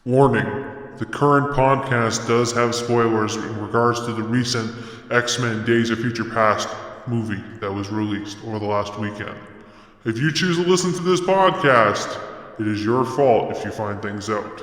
Warning, the current podcast does have spoilers in regards to the recent Xmen Days of Future Past movie that was released over the last weekend. If you choose to listen to this podcast, it is your fault if you find things out.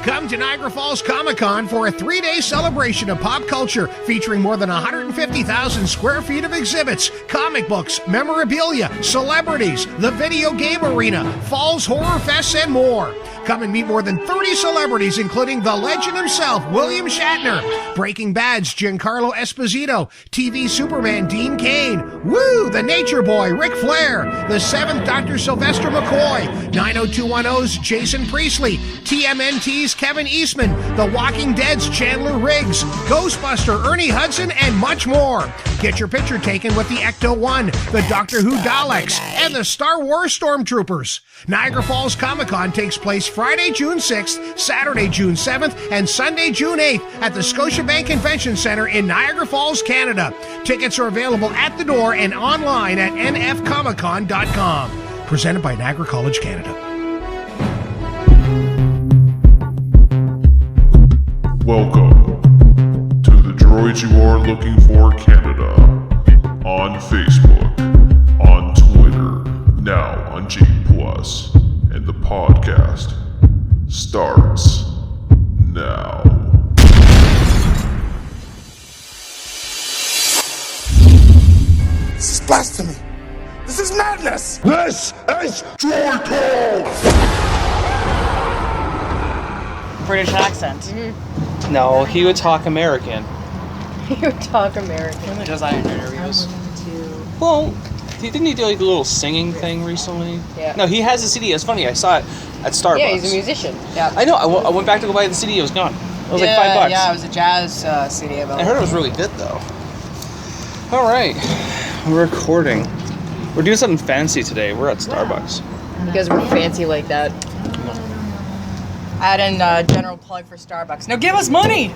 Come to Niagara Falls Comic-Con for a 3-day celebration of pop culture featuring more than 150,000 square feet of exhibits, comic books, memorabilia, celebrities, the video game arena, Falls Horror Fest, and more. Come and meet more than 30 celebrities, including the legend himself, William Shatner, Breaking Bad's Giancarlo Esposito, TV Superman Dean Cain, Woo, the Nature Boy Ric Flair, the 7th Dr. Sylvester McCoy, 90210's Jason Priestley, TMNT's Kevin Eastman, The Walking Dead's Chandler Riggs, Ghostbuster Ernie Hudson, and much more. Get your picture taken with the Ecto-1, the Doctor Who Daleks, and the Star Wars Stormtroopers. Niagara Falls Comic-Con takes place Friday, June 6th, Saturday, June 7th, and Sunday, June 8th at the Scotiabank Convention Center in Niagara Falls, Canada. Tickets are available at the door and online at nfcomiccon.com. Presented by Niagara College, Canada. Welcome to the Droids You Are Looking For Canada on Facebook, on Twitter, now on G+, and the podcast starts now. This is blasphemy. This is madness. This is Droid Talk! British accent. Mm-hmm. No, he would talk American. He would talk American. He does that in interviews. Well, didn't he do like a little singing thing recently? Yeah. No, he has a CD. It's funny. I saw it at Starbucks. Yeah, he's a musician. Yeah. I know. I went back to go buy the CD. It was gone. It was like $5. Yeah, it was a jazz CD. I heard it was really good though. All right, we're recording. We're doing something fancy today. We're at Starbucks. Because we're fancy like that. Add in general plug for Starbucks. Now give us money!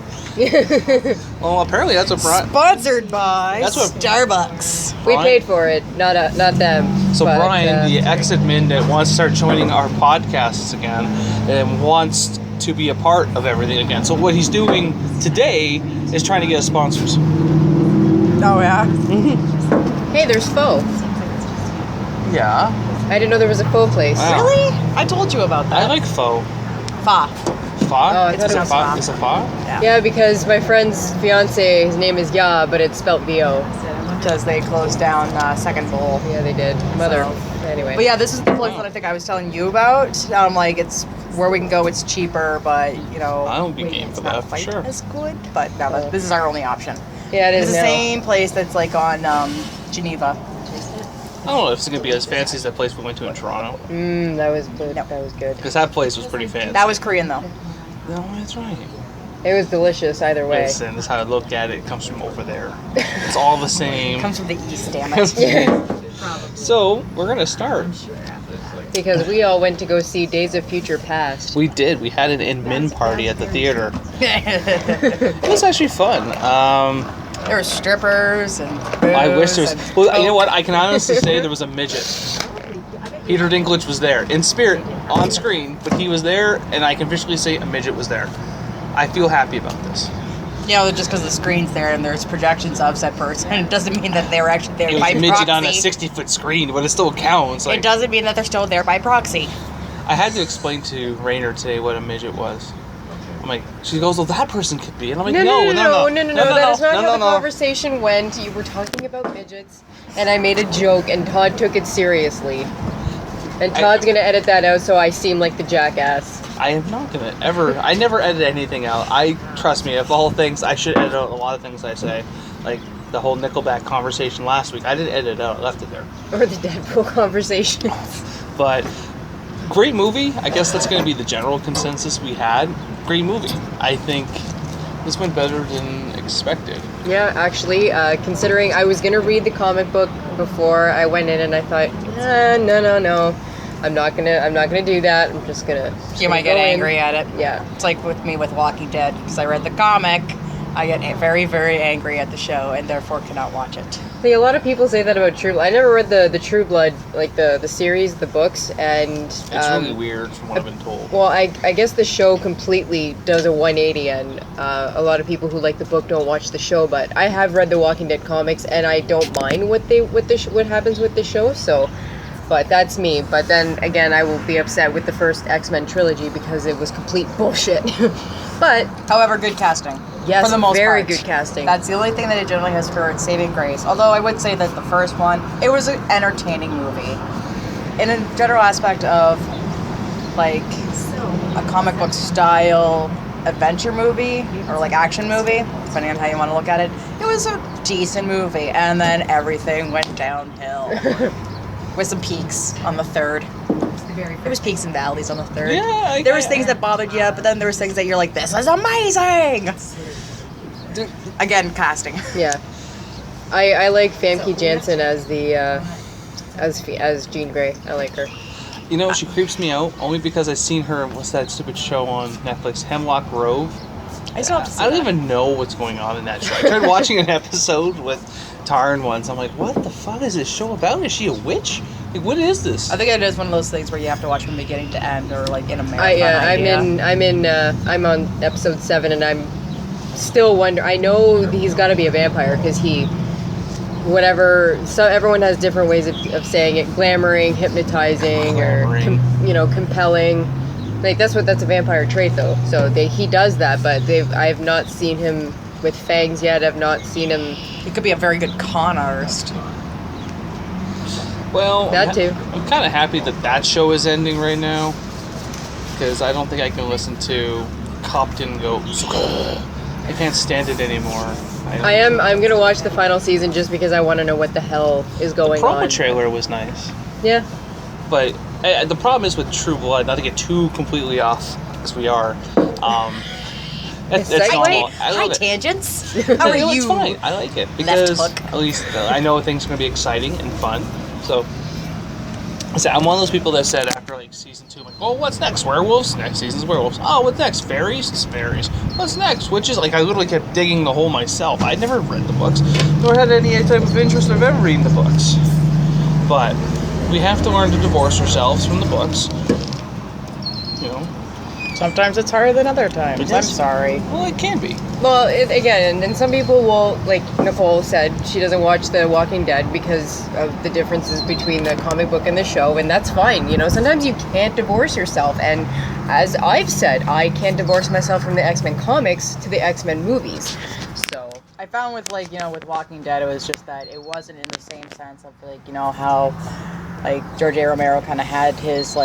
Well, apparently that's what Sponsored by Starbucks. We paid for it, not them. So but, Brian, the ex-admin that wants to start joining our podcasts again and wants to be a part of everything again. So what he's doing today is trying to get us sponsors. Oh yeah? Hey, there's pho. Yeah. I didn't know there was a pho place. Wow. Really? I told you about that. I like pho. Pho. Pho? Oh, It's a pho? It's a pho? Yeah, because my friend's fiance, his name is Ya, but it's spelled B-O. Because they closed down Second Bowl. Yeah, they did. Mother. Anyway. But yeah, this is the place that I think I was telling you about. Like, it's where we can go. It's cheaper, but, you know... I don't be game for that, for sure. It's good, but no, this is our only option. Yeah, it is It's the now. same place that's, like, on Geneva. I don't know if it's going to be as fancy as that place we went to in Toronto. That was good. That was good. Because that place was pretty fancy. That was Korean, though. No, that's right. It was delicious either way. Listen, this is how I look at it. It comes from over there. It's all the same. It comes from the east, damn it. So, we're going to start. Because we all went to go see Days of Future Past. We did. We had an in-min party at the theater. It was actually fun. There were strippers and booze. I wish there was... and Well, you know coke. what? I can honestly say there was a midget. Peter Dinklage was there. In spirit, on screen, but he was there, and I can visually say a midget was there. I feel happy about this. You know, just because the screen's there and there's projections of said person, it doesn't mean that they were actually there It was by a midget proxy. on a 60-foot screen, but it still counts. Like, It doesn't mean that they're still there by proxy. I had to explain to Rainer today what a midget was. I'm like, she goes, well, that person could be. And I'm like, no. That is not how the conversation went. You were talking about midgets, and I made a joke, and Todd took it seriously. And Todd's gonna edit that out so I seem like the jackass. I am not going to ever... I never edit anything out. Trust me, of all things, I should edit out a lot of things I say. Like the whole Nickelback conversation last week. I didn't edit it out. I left it there. Or the Deadpool conversations. But... great movie. I guess that's going to be the general consensus we had. Great movie. I think this went better than expected. Yeah, actually, considering I was gonna read the comic book before I went in, and I thought, no, I'm not gonna do that. I'm just gonna. You might get angry at it. Yeah. It's like with me with Walking Dead, because I read the comic, I get very, very angry at the show and therefore cannot watch it. See, a lot of people say that about True Blood. I never read the True Blood, like the series, the books, and It's really weird from what I've been told. well, I guess the show completely does a 180, and a lot of people who like the book don't watch the show. But I have read the Walking Dead comics, and I don't mind what happens with the show. So, but that's me. But then again, I will be upset with the first X-Men trilogy because it was complete bullshit. But However, good casting. yes, for the most very part. good casting. That's the only thing that it generally has for its saving grace. Although I would say that the first one, it was an entertaining movie. In a general aspect of, like, a comic book style adventure movie, or like action movie, depending on how you want to look at it, it was a decent movie. And then everything went downhill. With some peaks on the third. There was peaks and valleys on the third. Yeah, there was things that bothered you, but then there was things that you're like, this is amazing! Again, casting. Yeah, I like Famke Janssen as the as Jean Grey. I like her. You know, she creeps me out only because I've seen her. What's that stupid show on Netflix? Hemlock Grove. I still have to see I don't that. even know what's going on in that show. I tried watching an episode with Taryn once. I'm like, what the fuck is this show about? Is she a witch? Like, what is this? I think it is one of those things where you have to watch from beginning to end, or like in a marathon. I'm on episode 7, and I'm still wondering. I know he's got to be a vampire because so everyone has different ways of saying it: glamoring, hypnotizing, or compelling. Like that's a vampire trait though. So he does that, but I have not seen him with fangs yet. I've not seen him. He could be a very good con artist. Well, that too. I'm kind of happy that show is ending right now because I don't think I can listen to Copton go. I can't stand it anymore. I'm gonna watch the final season just because I want to know what the hell is going the on. promo trailer was nice. Yeah. But the problem is with True Blood, not to get too completely off as we are. It's normal. I love it. Tangents. How are you? It's fine. I like it because at least I know things are going to be exciting and fun. So I'm one of those people that said after like season 2, I'm like, well, what's next? Werewolves? Next season's werewolves. Oh, what's next? Fairies? It's fairies. What's next? Which is like I literally kept digging the hole myself. I'd never read the books, nor had any type of interest of ever reading the books. But we have to learn to divorce ourselves from the books. You know. Sometimes it's harder than other times. I'm sorry. Well, it can be. Well, again, and some people will, like Nicole said, she doesn't watch The Walking Dead because of the differences between the comic book and the show, and that's fine. You know, sometimes you can't divorce yourself, and as I've said, I can't divorce myself from the X-Men comics to the X-Men movies. So I found with with Walking Dead, it was just that it wasn't in the same sense of how George A. Romero kind of had his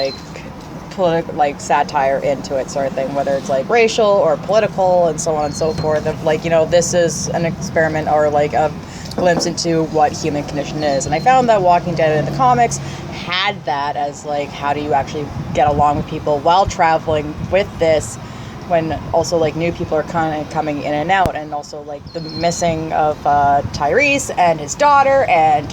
political satire into it, sort of thing, whether it's racial or political and so on and so forth. Of this is an experiment or a glimpse into what human condition is. And I found that Walking Dead in the comics had that as how do you actually get along with people while traveling with this, when also new people are kind of coming in and out, and also the missing of Tyrese and his daughter and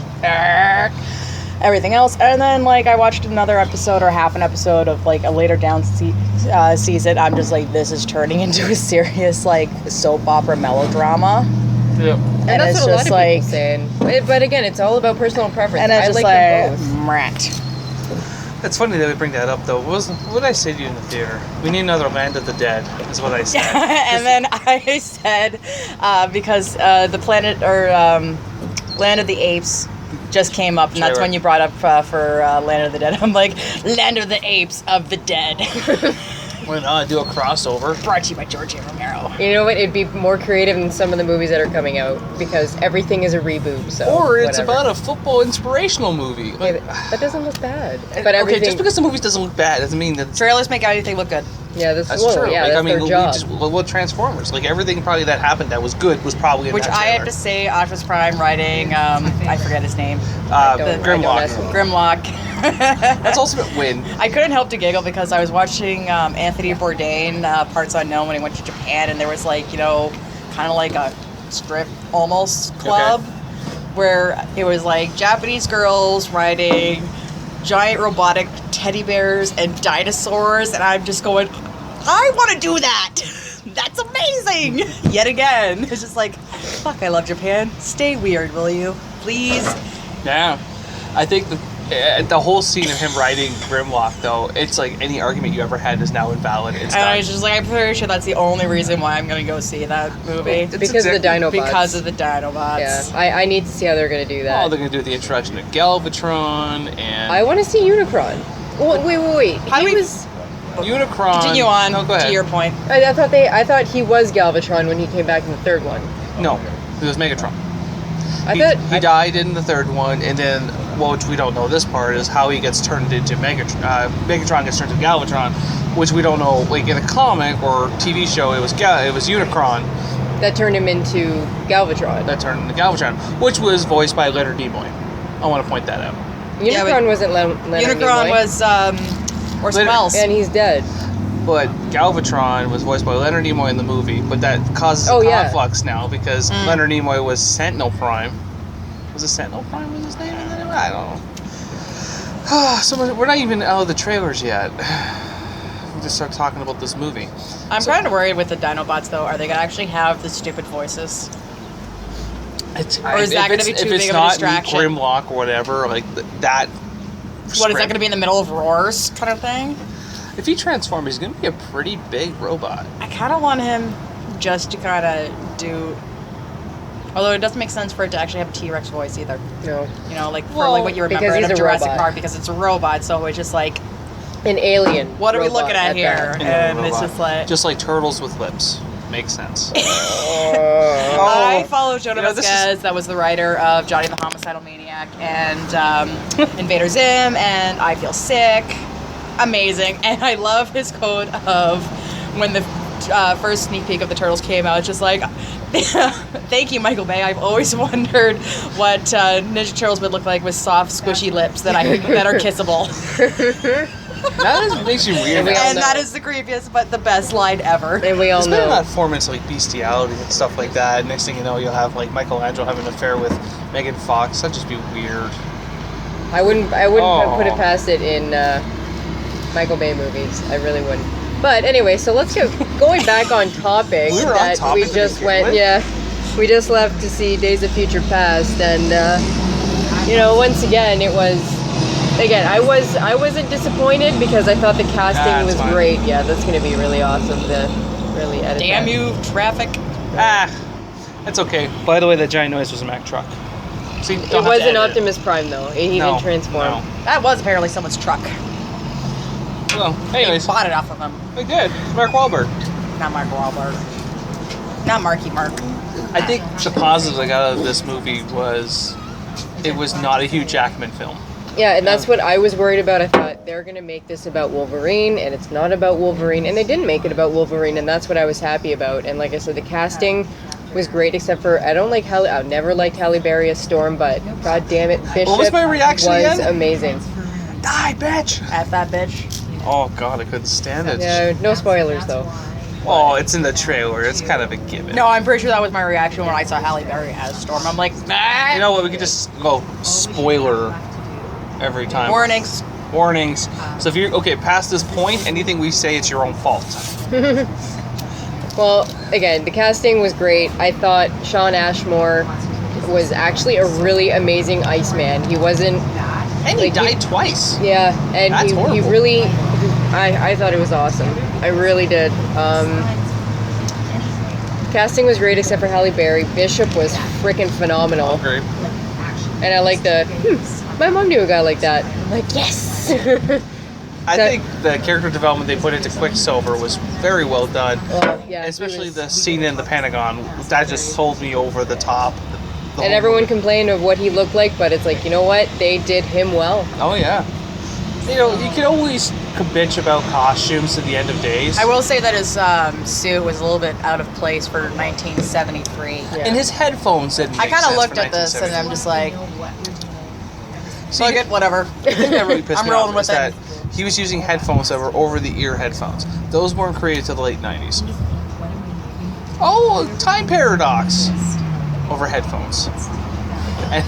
everything else. And then I watched another episode or half an episode of a later down season. I'm just this is turning into a serious soap opera melodrama. Yeah. And that's what a lot of people saying. But again, it's all about personal preference. And it's I just them both. Mrat. It's funny that we bring that up, though. What did I say to you in the theater? We need another Land of the Dead, is what I said. And then I said, because the planet, or Land of the Apes just came up, and that's when you brought up for Land of the Dead. I'm like, Land of the Apes of the Dead. Why not do a crossover? Brought to you by George A. Romero. You know what? It'd be more creative than some of the movies that are coming out because everything is a reboot. So or it's whatever. about a football inspirational movie. Okay, that doesn't look bad. But okay, just because the movie doesn't look bad doesn't mean that Trailers make anything look good. Yeah, that's true. Yeah, that's their job. What Transformers? Everything probably that happened that was good was probably in Which that I trailer. have to say, Optimus Prime writing, I forget his name. Grimlock. Grimlock. That's Ultimate Win. I couldn't help to giggle because I was watching Anthony Bourdain, Parts Unknown, when he went to Japan, and there was kind of a strip almost club where it was Japanese girls riding giant robotic teddy bears and dinosaurs, and I'm just going, I want to do that. That's amazing! Yet again. It's just like, fuck, I love Japan. Stay weird, will you? Please? Yeah. I think the whole scene of him riding Grimlock, though, it's like any argument you ever had is now invalid. It's And done. I was just like, I'm pretty sure that's the only reason why I'm gonna go see that movie. It's because of the Dinobots. Because of the Dinobots. Yeah, I need to see how they're going to do that. Oh, they're going to do the introduction of Galvatron and... I want to see Unicron. Well, wait. How do we- Unicron... Continue on No, go ahead. to your point. I thought he was Galvatron when he came back in the third one. No, it was Megatron. He died in the third one, and then, well, which we don't know this part, is how he gets turned into Megatron. Megatron gets turned into Galvatron, which we don't know. Like in a comic or TV show, it was Unicron that turned him into Galvatron. that turned into Galvatron, which was voiced by Leonard Nimoy. I want to point that out. Unicron wasn't Leonard Unicron Nimoy. was Orson Welles. And he's dead. But Galvatron was voiced by Leonard Nimoy in the movie, but that causes a conflux now because Leonard Nimoy was Sentinel Prime. Was it Sentinel Prime was his name? I don't know. So we're not even out of the trailers yet. We just start talking about this movie. I'm kind of worried with the Dinobots, though. Are they going to actually have the stupid voices? Or is that going to be too big of a distraction? If it's not Grimlock or whatever, like that... What, is that going to be in the middle of Roars kind of thing? If he transforms, he's going to be a pretty big robot. I kind of want him just to kind of do... Although it doesn't make sense for it to actually have a T-Rex voice either. No. You know, like for like what you remember out of Jurassic Park, because it's a robot, so it's just like... An alien. What are we looking at here? And it's just like... Just like turtles with lips. Makes sense. I follow Jonah Vasquez, that was the writer of Johnny the Homicidal Maniac, and Invader Zim, and I Feel Sick. Amazing. And I love his quote of when the first sneak peek of the Turtles came out, it's just like, thank you, Michael Bay. I've always wondered what Ninja Turtles would look like with soft, squishy lips that are kissable. That makes you weird. And that is the creepiest, but the best line ever. And we all It's know. better not form into like bestiality and stuff like that. Next thing you know, you'll have like Michelangelo having an affair with Megan Fox. That'd just be weird. I wouldn't put it past it in Michael Bay movies. I really wouldn't. But anyway, so let's go going back on topic. We were on topic we just went. Yeah, we just left to see Days of Future Past, and once again, it was. Again, I wasn't disappointed because I thought the casting was great. Yeah, that's going to be really awesome to really edit. Damn that. you, traffic. That's okay. By the way, that giant noise was a Mack truck. See, It wasn't Optimus Prime though. He didn't transform. No. That was apparently someone's truck. Well, anyways, They bought it off of him. they did. Mark Wahlberg. Not Mark Wahlberg. Not Marky Mark. I think the positives I got out of this movie was it was not a Hugh Jackman film. Yeah, and that's what I was worried about. I thought they're going to make this about Wolverine, and it's not about Wolverine. And they didn't make it about Wolverine, and that's what I was happy about. And like I said, the casting was great, except for I never liked Halle Berry as Storm, but god damn it, Bishop What was my reaction was again? amazing. Die, bitch! At that bitch. Oh god, I couldn't stand it. Yeah, no spoilers though. Oh, it's in the trailer. It's kind of a given. No, I'm pretty sure that was my reaction when I saw Halle Berry as Storm. I'm like, nah. You know what? We could just go spoiler every time. Warnings. Warnings. So if you're past this point, anything we say, it's your own fault. Well, again, the casting was great. I thought Shawn Ashmore was actually a really amazing Iceman. He wasn't. And he died twice. Yeah, and That's he horrible. really. I thought it was awesome. I really did. Casting was great except for Halle Berry. Bishop was freaking phenomenal. Great. And I like my mom knew a guy like that. I'm like, yes! I think the character development they put into Quicksilver was very well done. Yeah, especially the scene in the Pentagon. That just sold me over the top. And everyone complained of what he looked like, but it's like, you know what? They did him well. Oh, yeah. You can always bitch about costumes to the end of days. I will say that his suit was a little bit out of place for 1973. Yeah. And his headphones didn't I make kind of sense looked for at this and I'm just like, See, fuck it, whatever. The thing that really pissed I'm me rolling off with is it. that he was using headphones that were over-the-ear headphones. Those weren't created till the late 90s. Oh, time paradox over headphones. And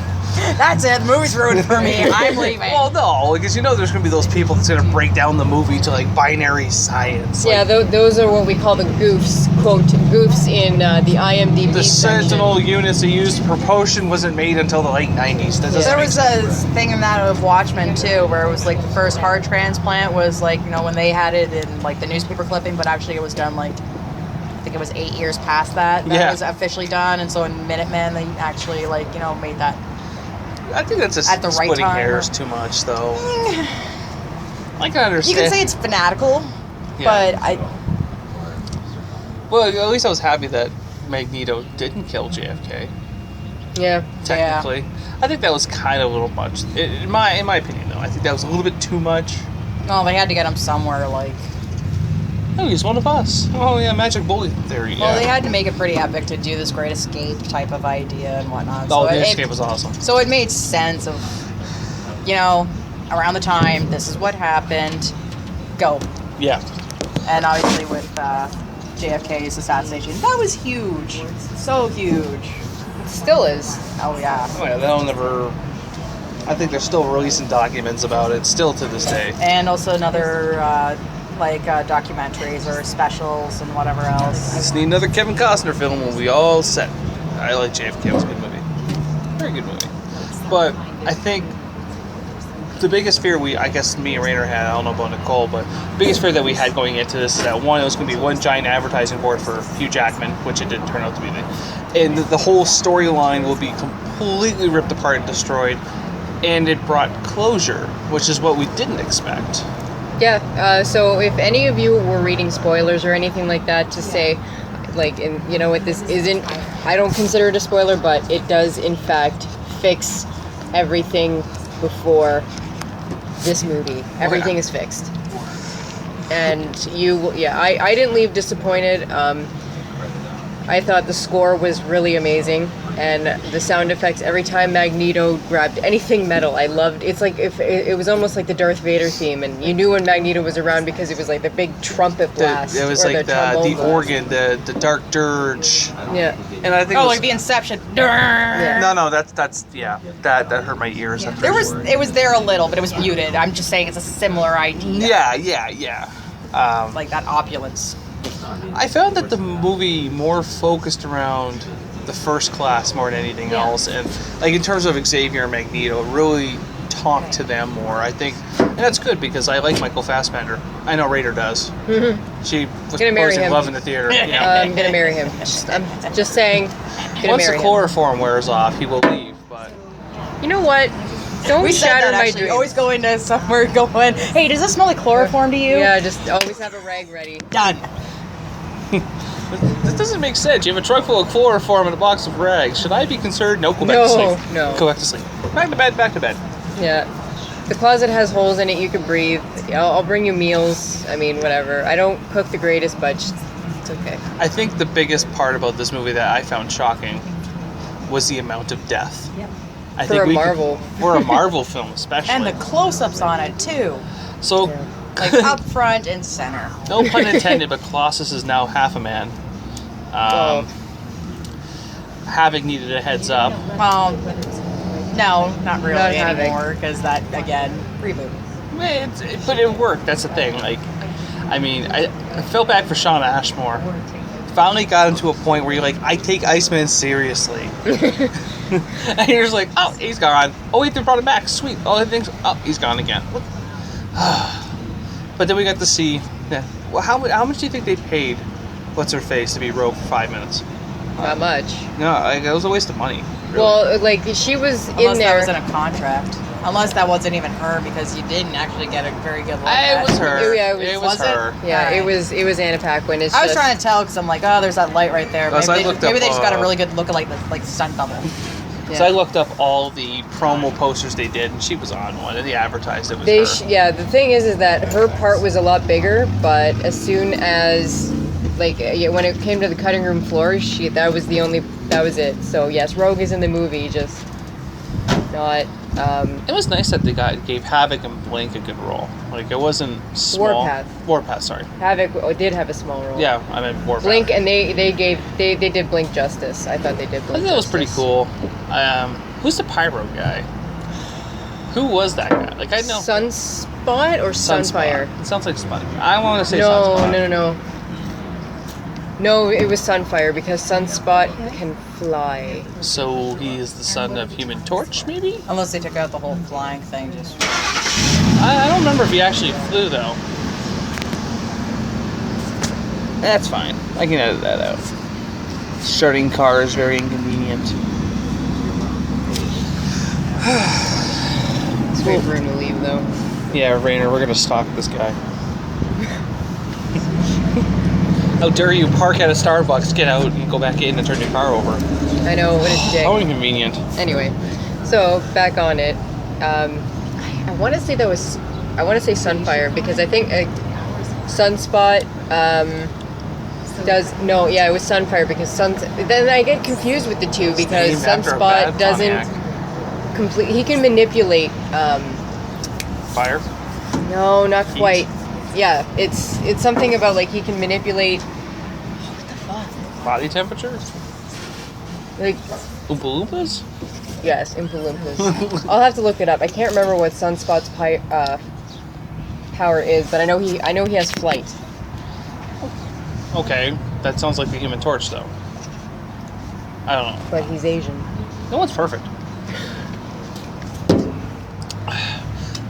That's it. The movie's ruined for me. I'm leaving. Well, no, because you know there's going to be those people that's going to break down the movie to like binary science. Yeah, those are what we call the goofs, quote, goofs in the IMDb The section. sentinel units they used for potion wasn't made until the late 90s. That doesn't There make was sense. a thing in that of Watchmen too, where it was like the first heart transplant was like, you know, when they had it in like the newspaper clipping, but actually it was done like, I think it was 8 years past that Yeah. was officially done, and so in Minutemen they actually like, you know, made that. I think that's just At the right splitting time. hairs too much, though. I can understand. You can say it's fanatical, Yeah. but I. Well, at least I was happy that Magneto didn't kill JFK. Yeah. Technically, I think that was kind of a little much. In my opinion, though, I think that was a little bit too much. Well, they had to get him somewhere, like. Oh, he's one of us. Oh yeah, magic bullet theory. Well, Yeah. they had to make it pretty epic to do this Great Escape type of idea and whatnot. Oh, so the it, escape was awesome. So it made sense of, you know, around the time, this is what happened, go. Yeah. And obviously with JFK's assassination, that was huge. So huge. Still is. Oh, yeah. Oh yeah, they'll never. I think they're still releasing documents about it, still to this day. And also another, documentaries or specials and whatever else. Just need another Kevin Costner film and we'll be all set. I like JFK. It was a good movie. Very good movie. But I think the biggest fear I guess me and Rainer had, I don't know about Nicole, but the biggest fear that we had going into this is that one, it was going to be one giant advertising board for Hugh Jackman, which it didn't turn out to be. And the whole storyline will be completely ripped apart and destroyed. And it brought closure, which is what we didn't expect. Yeah, so if any of you were reading spoilers or anything like that, to say, like, and you know what, this isn't, I don't consider it a spoiler, but it does in fact fix everything before this movie. Everything is fixed. And I didn't leave disappointed. I thought the score was really amazing, and the sound effects every time Magneto grabbed anything metal, I loved. It's like if it was almost like the Darth Vader theme, and you knew when Magneto was around because it was like the big trumpet blast. It was or like trombone the blast. organ, the dark dirge. Yeah. And I think Oh, it was, like the Inception. Yeah. No, that's yeah. That hurt my ears. At There first. it was there a little, but it was muted. I'm just saying it's a similar idea. Yeah. Like that opulence. I found that the movie more focused around the First Class more than anything else, and like in terms of Xavier and Magneto, really talked to them more. I think, and that's good because I like Michael Fassbender. I know Raider does. Mm-hmm. She was Gonna marry posting him. love in the theater. You know. I'm gonna marry him. I'm just saying. Gonna Once the marry him. chloroform wears off, he will leave. But You know what? Don't We said shatter that my actually. dreams. Always go into somewhere going, hey, does this smell like chloroform to you? Yeah, just always have a rag ready. Done. this doesn't make sense. You have a trunk full of chloroform and a box of rags. Should I be concerned? No, go back to sleep. No. Go back to sleep. Back to bed. Back to bed. Yeah. The closet has holes in it. You can breathe. I'll bring you meals. I mean, whatever. I don't cook the greatest, but it's okay. I think the biggest part about this movie that I found shocking was the amount of death. Yep. I For think a Marvel. For a Marvel film, especially. And the close-ups on it too, so, like up front and center. no pun intended, but Colossus is now half a man. Havoc needed a heads up. Well, no, not really Not Havoc. anymore, because that again reboot. But it worked. That's the thing. Like, I mean, I felt bad for Shawn Ashmore. Finally got him to a point where you're like, I take Iceman seriously. And you're just like, oh, he's gone. Oh, wait, they brought him back. Sweet. Oh, he's gone again. But then we got to see. Yeah. Well, how much do you think they paid What's Her Face to be Rogue for 5 minutes? Not much. No, like, it was a waste of money. Really. Well, like she was Unless in that there. was in a contract. Unless that wasn't even her, because you didn't actually get a very good look it at was her. Oh, yeah, it was was it? her. Yeah, Alright. it was Anna Paquin. It's I was just, trying to tell because I'm like, oh, there's that light right there. As I looked Maybe up, they just got a really good look at like the stunt double. Yeah. So I looked up all the promo posters they did, and she was on one, and they advertised it was They her. the thing is that her part was a lot bigger, but as soon as when it came to the cutting room floor, that was it. So yes, Rogue is in the movie, just not. It was nice that they gave Havoc and Blink a good role. Like, it wasn't small. Warpath, sorry. Havoc did have a small role. Yeah, I meant Warpath. Blink, and they did Blink justice. I thought they did Blink. I think that was pretty justice. cool. Who's the pyro guy? Who was that guy? Like, I know. Sunspot or Sunfire? It sounds like Spot. I want to say No, Sunspot. no. No, it was Sunfire because Sunspot can fly. So he is the son of Human Torch, maybe? Unless they took out the whole flying thing. Just I don't remember if he actually flew, though. That's fine. I can edit that out. Starting car is very inconvenient. Let's wait for him to leave, though. Yeah, Rainer, we're gonna stalk this guy. How dare you park at a Starbucks, get out, and go back in and turn your car over? I know, what a dick. How inconvenient. Anyway, so back on it. I want to say Sunfire because I think Sunspot it was Sunfire because then I get confused with the two because named after a Sunspot bad doesn't Pontiac. he can manipulate Fire? no, not Heat? quite. Yeah, it's something about like he can manipulate what the fuck? Body temperature? Like Oompa Loompas? yes, Oompa Loompas. I'll have to look it up. I can't remember what Sunspot's power is, but I know he has flight. Okay, that sounds like the Human Torch, though. I don't know. But he's Asian. No one's perfect.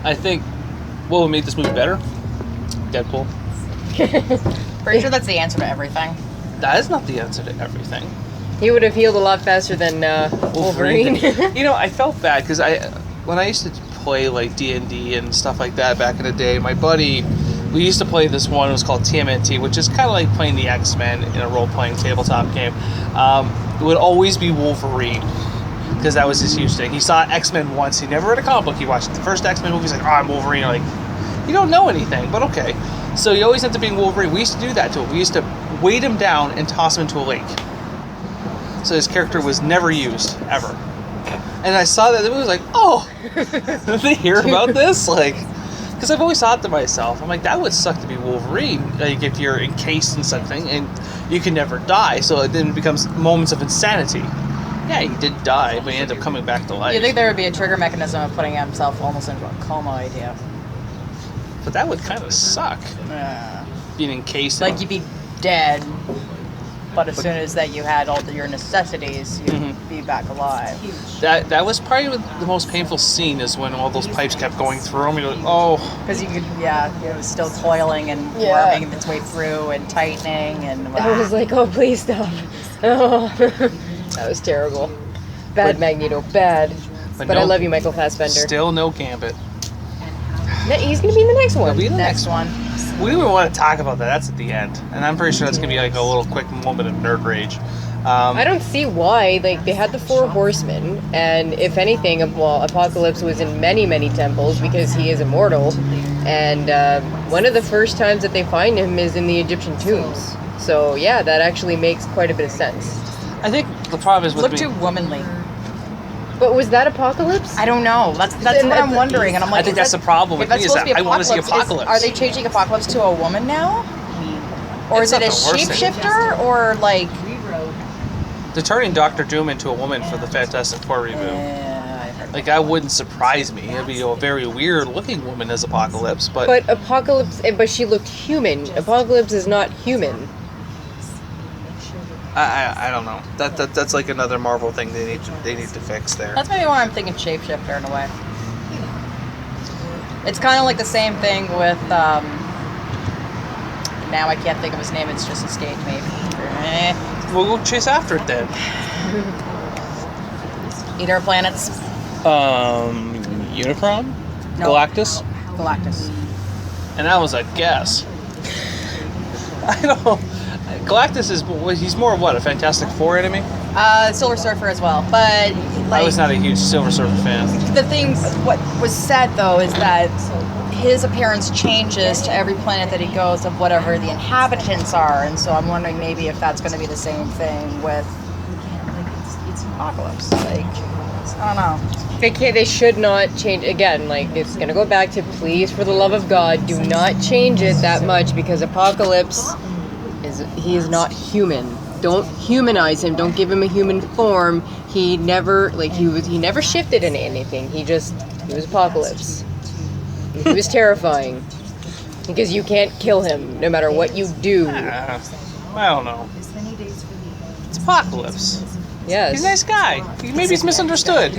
I think what would make this movie better? Deadpool. pretty sure that's the answer to everything. That is not the answer to everything. He would have healed a lot faster than Wolverine. You know, I felt bad because when I used to play like D&D and stuff like that back in the day, my buddy, we used to play this one. It was called TMNT, which is kind of like playing the Xmen in a role-playing tabletop game. It would always be Wolverine because that was his huge thing. He saw X-Men once. He never read a comic book. He watched the first X-Men movie. He's like, "Oh, I'm Wolverine." I'm like, you don't know anything, but okay. So you always have to be Wolverine. We used to do that to him. We used to weight him down and toss him into a lake. So his character was never used, ever. And I saw that, it was like, oh, did they hear about this? Like, because I've always thought to myself, I'm like, that would suck to be Wolverine. Like, if you're encased in something and you can never die, so it then becomes moments of insanity. Yeah, he did die, but he ended up coming back to life. You think there would be a trigger mechanism of putting himself almost into a coma idea? But that would kind of suck. Being encased. Like, you'd be dead, but as soon as that you had all your necessities, you'd be back alive. That was probably the most painful scene is when all those pipes kept going through him. You're like, oh. Because it was still coiling and worming its way through and tightening and... I was like, oh, please stop. Oh. That was terrible. Bad Magneto, bad. But I love you, Michael Fassbender. Still no Gambit. He's going to be in the next one. He'll be in the next one. We don't even want to talk about that. That's at the end. And I'm pretty sure that's going to be like a little quick moment of nerd rage. I don't see why. Like, they had the 4 horsemen, and if anything, Apocalypse was in many, many temples because he is immortal. And one of the first times that they find him is in the Egyptian tombs. So, yeah, that actually makes quite a bit of sense. I think the problem is with Look too womanly. But was that Apocalypse? I don't know. That's what I'm wondering, and I'm like, I think that's the problem with me is that I want to see Apocalypse. Are they changing Apocalypse to a woman now? Or is it a shapeshifter? Or like... They're turning Doctor Doom into a woman for the Fantastic Four reboot. Yeah, I heard Like, that wouldn't surprise me. It'd be a very weird-looking woman as Apocalypse, but... But Apocalypse... But she looked human. Apocalypse is not human. I don't know. That's like another Marvel thing they need to fix there. That's maybe why I'm thinking shapeshifter in a way. It's kind of like the same thing with, now I can't think of his name, it's just escaped me. We'll go chase after it then. Eater of Planets? Unicron? No. Galactus? Galactus. And that was a guess. I don't... Galactus he's more of what, a Fantastic Four enemy? Silver Surfer as well, but like... I was not a huge Silver Surfer fan. The thing, what was said though, is that his appearance changes to every planet that he goes of whatever the inhabitants are, and so I'm wondering maybe if that's going to be the same thing with Apocalypse. Like, I don't know. They should not change, again, like, it's gonna go back to, please, for the love of God, do not change it that much, because Apocalypse he is not human. don't humanize him. Don't give him a human form. He never he never shifted into anything. He was Apocalypse. He was terrifying because you can't kill him no matter what you do. I don't know. It's Apocalypse. Yes. He's a nice guy. Maybe he's misunderstood.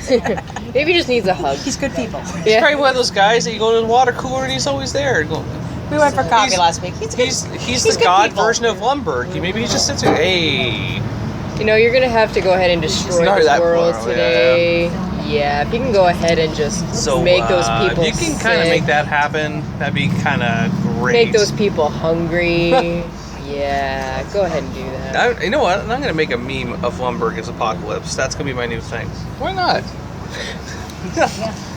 Maybe he just needs a hug. He's good people. He's probably one of those guys that you go to the water cooler and he's always there. We went for coffee last week. He's the good god people. version of Lumberg. Maybe he just sits there. Hey. You know, you're gonna have to go ahead and destroy Not this that world far, today. Yeah, if you can go ahead and just make those people if you can kind of sick, make that happen, that'd be kind of great. make those people hungry. Yeah, go ahead and do that. You know what? I'm going to make a meme of Lumberg as Apocalypse. That's going to be my new thing. Why not?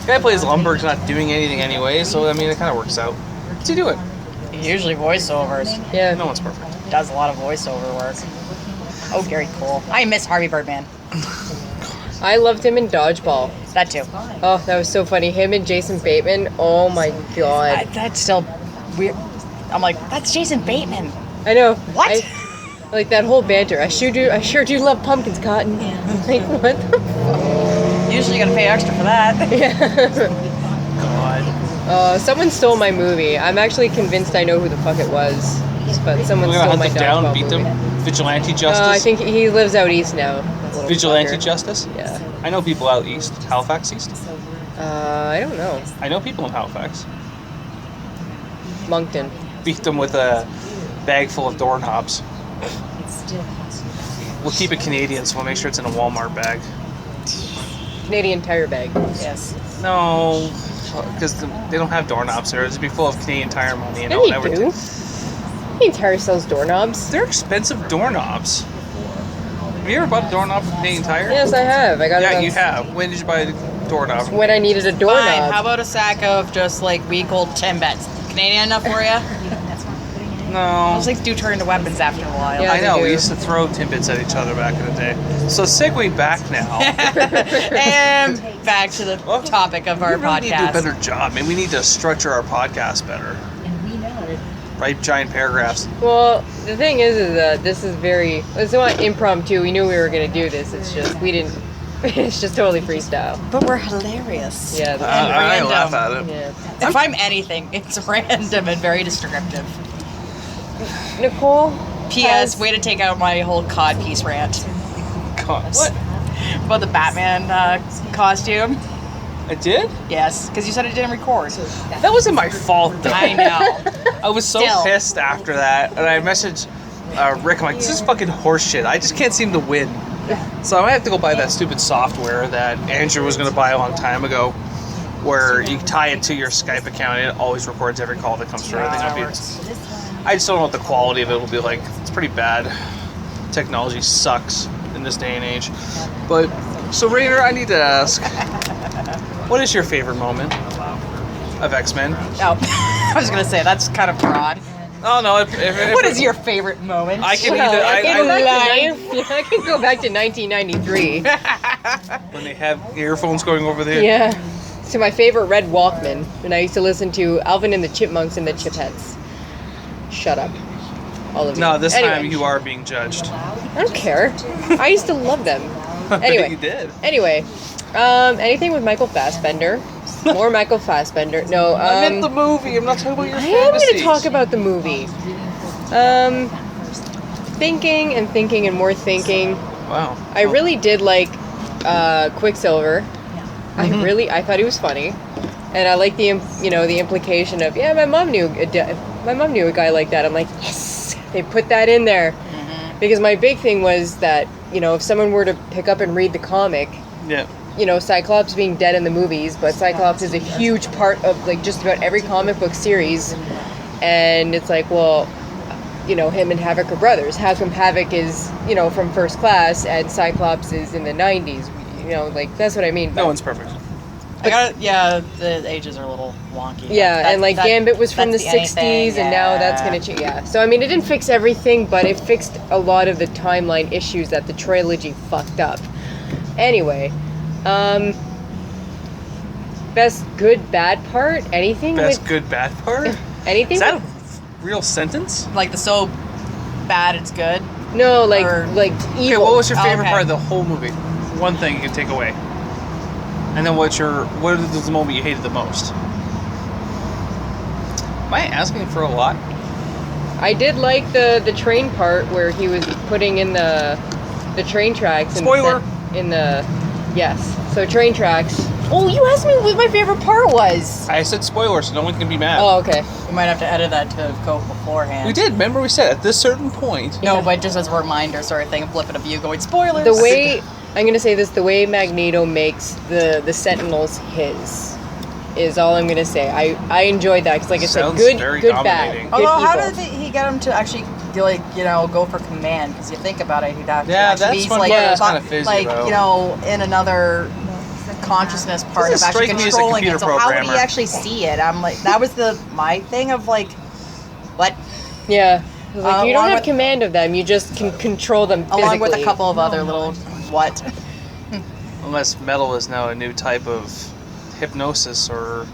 Guy plays Lumberg's not doing anything anyway, so I mean, it kind of works out. What's he doing? Usually voiceovers. Yeah. No one's perfect. Does a lot of voiceover work. Oh, very cool. I miss Harvey Birdman. I loved him in Dodgeball. That too. Oh, that was so funny. Him and Jason Bateman. Oh my god. That's still weird. I'm like, that's Jason Bateman. I know. What? Like that whole banter. I sure do love pumpkins, Cotton. Like what the Usually you gotta pay extra for that. God. someone stole my movie. I'm actually convinced I know who the fuck it was. But someone We're going stole to my hunt them down, Dodgeball beat movie. them. Vigilante justice. I think he lives out east now. that little Vigilante fucker. justice? Yeah. I know people out east. Halifax east? I don't know. I know people in Halifax. Moncton. Beat them with a bag full of doorknobs. We'll keep it Canadian, so we'll make sure it's in a Walmart bag. Canadian Tire bag. Yes. No, because they don't have doorknobs there. It'd be full of Canadian Tire money. And Yeah, no you one ever do. Canadian Tire sells doorknobs. They're expensive doorknobs. Have you ever bought a doorknob from Canadian Tire? Yes, I have. I got it. Yeah, on- you have. When did you buy a doorknob? When I needed a doorknob. Fine. How about a sack of just like week-old Timbits? Canadian enough for you? No. Those things do turn into weapons after a while. Yeah. I know, they we do. used to throw Timbits at each other back in the day. So segue back now. And back to the topic of our we really need to do a podcast. better job. Maybe we need to structure our podcast better. Write giant paragraphs. Well, the thing is that this is it's not impromptu. We knew we were going to do this. It's just, we didn't, it's just totally freestyle. But we're hilarious. Yeah. I random. laugh at it. Yeah. If I'm anything, it's random and very descriptive. Nicole? P.S. Way to take out my whole codpiece rant God, what? about the Batman costume. I did? Yes, because you said it didn't record. That wasn't my fault, though. I know. I was so Still. pissed after that, and I messaged Rick. I'm like, this is fucking horse shit. I just can't seem to win. So I might have to go buy that stupid software that Andrew was going to buy a long time ago, where you tie it to your Skype account and it always records every call that comes through. I think it'll be. I just don't know what the quality of it will be like. It's pretty bad. Technology sucks in this day and age. But so Rainer, I need to ask, what is your favorite moment of Xmen? Oh, I was gonna say that's kind of broad. Oh no! What is your favorite moment? I can Well, either. I can go back to 1993. When they have earphones going over there. Yeah. To my favorite red Walkman, when I used to listen to Alvin and the Chipmunks and the Chipettes. Shut up. All of you. No, this Anyway, time you are being judged. I don't care. I used to love them. Anyway. You did. Anyway. Anything with Michael Fassbender. More Michael Fassbender. No, I meant the movie. I'm not talking about your I am going to fantasies. talk about the movie. Thinking and more thinking. Wow. I really did like Quicksilver. I thought he was funny, and I like the implication of my mom knew a guy like that. I'm like, yes, they put that in there, because my big thing was that if someone were to pick up and read the comic, Yeah. Cyclops being dead in the movies, but Cyclops is a huge part of like just about every comic book series, and it's like, well, him and Havoc are brothers. How come Havoc is from First Class and Cyclops is in the 90s? Like that's what I mean. No one's perfect. The ages are a little wonky. Yeah, and like Gambit was from the that's the 60s, anything, and now that's yeah. gonna change. Yeah, so I mean, it didn't fix everything, but it fixed a lot of the timeline issues that the trilogy fucked up. Anyway, best good bad part. Anything Best with good bad part? anything? Is that with, a real sentence? Like the so bad it's good. No, like Or- evil. Okay, what was your favorite okay. part of the whole movie? One thing you can take away. And then what is the moment you hated the most? Am I asking for a lot? I did like the train part where he was putting in the train tracks. Spoiler! Yes. So train tracks. Oh, you asked me what my favorite part was. I said spoilers, so no one can be mad. Oh, okay. We might have to edit that to go beforehand. We did. Remember we said at this certain point. No, but just as a reminder, sort of thing, flip it of you going spoilers. The way I'm gonna say this, the way Magneto makes the Sentinels his is all I'm gonna say. I enjoyed that because, like I said, Sounds good, very bad. dominating. Good, Although, how evil. did he get him to actually, like, go for command? Because you think about it, he'd have to Yeah, actually that's be, one like, part I was kinda fizzy like about. in another consciousness part Doesn't of actually strike me as a controlling it. computer So how would he programmer. actually see it? I'm like, that was my thing of like, what? Yeah. Like, you don't along have with- command of them. You just can control them physically. Along with a couple of other little what? Unless metal is now a new type of hypnosis or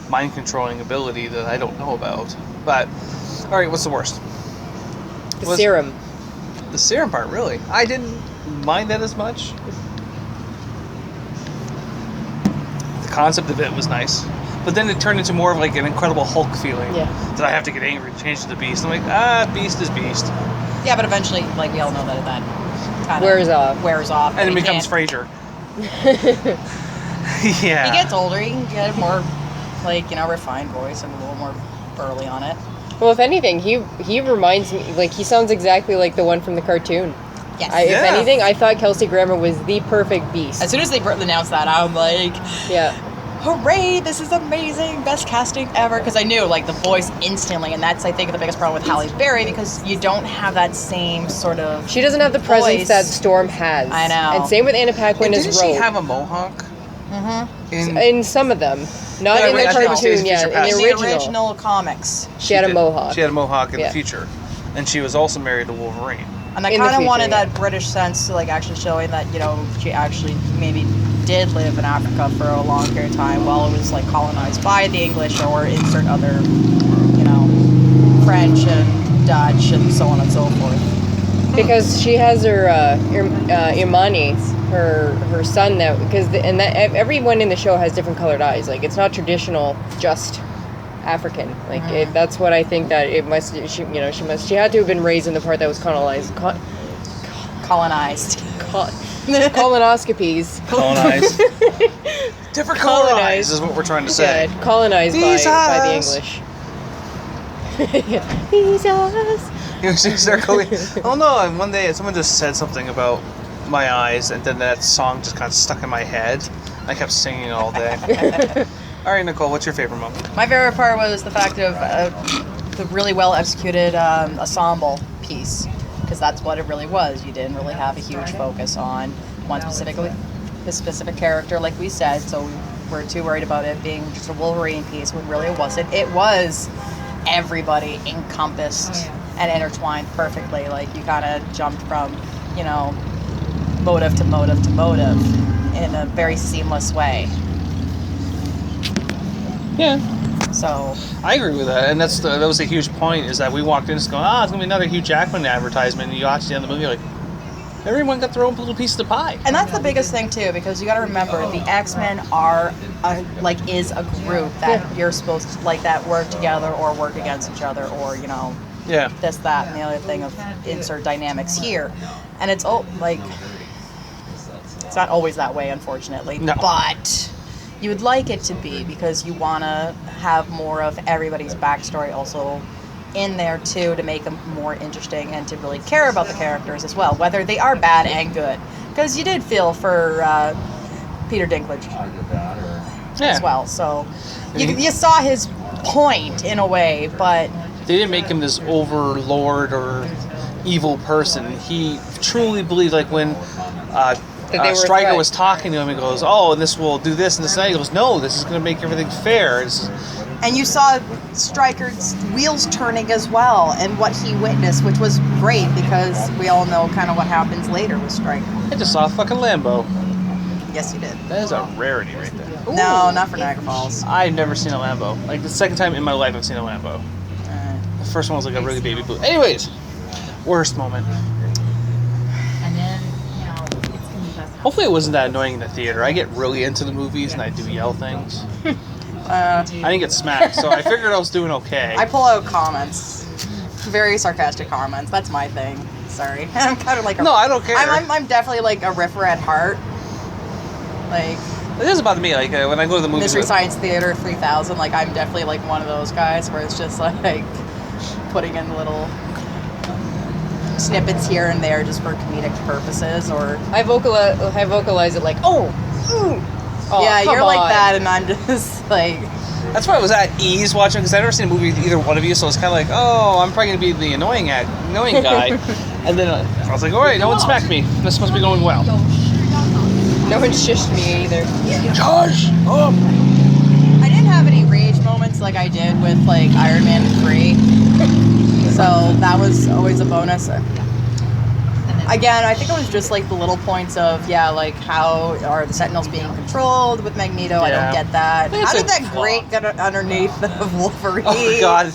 mind controlling ability that I don't know about. But, alright, what's the worst? The serum. The serum part, really? I didn't mind that as much. The concept of it was nice. But then it turned into more of like an Incredible Hulk feeling. Yeah. That I have to get angry and change to the Beast. I'm like, Beast is Beast. Yeah, but eventually, like, we all know that kind of Wears off. Wears off. And it he becomes can't- Frasier. Yeah. He gets older. He can get a more, like, refined voice and a little more burly on it. Well, if anything, he reminds me, like, he sounds exactly like the one from the cartoon. Yes. If Yeah. anything, I thought Kelsey Grammer was the perfect Beast. As soon as they announced that, I'm like, Yeah. hooray, this is amazing, best casting ever. Because I knew, like, the voice instantly, and that's, I think, the biggest problem with Halle Berry, because you don't have that same sort of... She doesn't have the presence voice. that Storm has. I know. And same with Anna Paquin And as didn't Rogue. she have a mohawk? Mm-hmm. In some of them. Not Yeah, in the I think cartoon, Days of yeah. Future In Past. the In original. the original comics. She had a did. mohawk. She had a mohawk in Yeah. the future. And she was also married to Wolverine. And I In the kind of future, wanted yeah. that British sense to, like, actually showing that, she actually maybe did live in Africa for a long period of time while it was, like, colonized by the English or insert other, French and Dutch and so on and so forth. Because she has her Imani, her son, that because everyone in the show has different colored eyes. Like, it's not traditional, just African. Like that's what I think that it must. She had to have been raised in the part that was colonized. Colonized. Colonoscopies. Colonized. Different colonized is what we're trying to say. Yeah, colonized by the English. Jesus. He was just there going, oh no, and one day someone just said something about my eyes, and then that song just kind of stuck in my head. I kept singing it all day. Alright, Nicole, what's your favorite moment? My favorite part was the fact of the really well executed ensemble piece, because that's what it really was. You didn't really have a huge focus on one specific character, like we said, so we weren't too worried about it being just a Wolverine piece, when really it wasn't. It was everybody encompassed and intertwined perfectly. Like, you kind of jumped from, motive to motive to motive in a very seamless way. Yeah. So I agree with that, and that was a huge point, is that we walked in just going, it's going to be another Hugh Jackman advertisement, and you watch the end of the movie, like, everyone got their own little piece of the pie. And that's the biggest thing too, because you got to remember the X-Men are is a group that you're supposed to that work together or work against each other, or Yeah. this, that, and the other thing of insert dynamics here, and it's it's not always that way, unfortunately. No. But you would like it to be, because you want to have more of everybody's backstory also in there too, to make them more interesting and to really care about the characters as well, whether they are bad and good. Because you did feel for Peter Dinklage as well, so you saw his point in a way, but they didn't make him this overlord or evil person. He truly believed, like when Stryker was talking to him, he goes, and this will do this and this and that. He goes, no, this is going to make everything fair. And you saw Stryker's wheels turning as well, and what he witnessed, which was great, because we all know kind of what happens later with Stryker. I just saw a fucking Lambo. Yes, you did. That is a rarity right there. No, not for Niagara Falls. I've never seen a Lambo. Like, the second time in my life I've seen a Lambo. The first one was like a really baby blue. Anyways, worst moment. Hopefully it wasn't that annoying in the theater. I get really into the movies and I do yell things. I didn't get smacked, so I figured I was doing okay. I pull out comments. Very sarcastic comments. That's my thing. Sorry. I'm kind of like No, I don't care. I'm definitely like a riffer at heart. Like... It doesn't bother me, like, when I go to the movies... Mystery Science Theater 3000, like, I'm definitely, like, one of those guys where it's just, like, putting in little snippets here and there just for comedic purposes, or... I vocalize it like, oh, yeah, come you're like on. that, and I'm just, like... That's why I was at ease watching, because I'd never seen a movie with either one of you, so it's kind of like, oh, I'm probably going to be the annoying guy. And then I was like, all right, no one smacked me. This must be going well. No one shushed me either. Josh! Oh! I didn't have any rage moments like I did with, like, Iron Man 3. So that was always a bonus. Again, I think it was just, like, the little points of, yeah, like, how are the Sentinels being controlled with Magneto? I don't get that. How did that grate get underneath the Wolverine? Oh, God.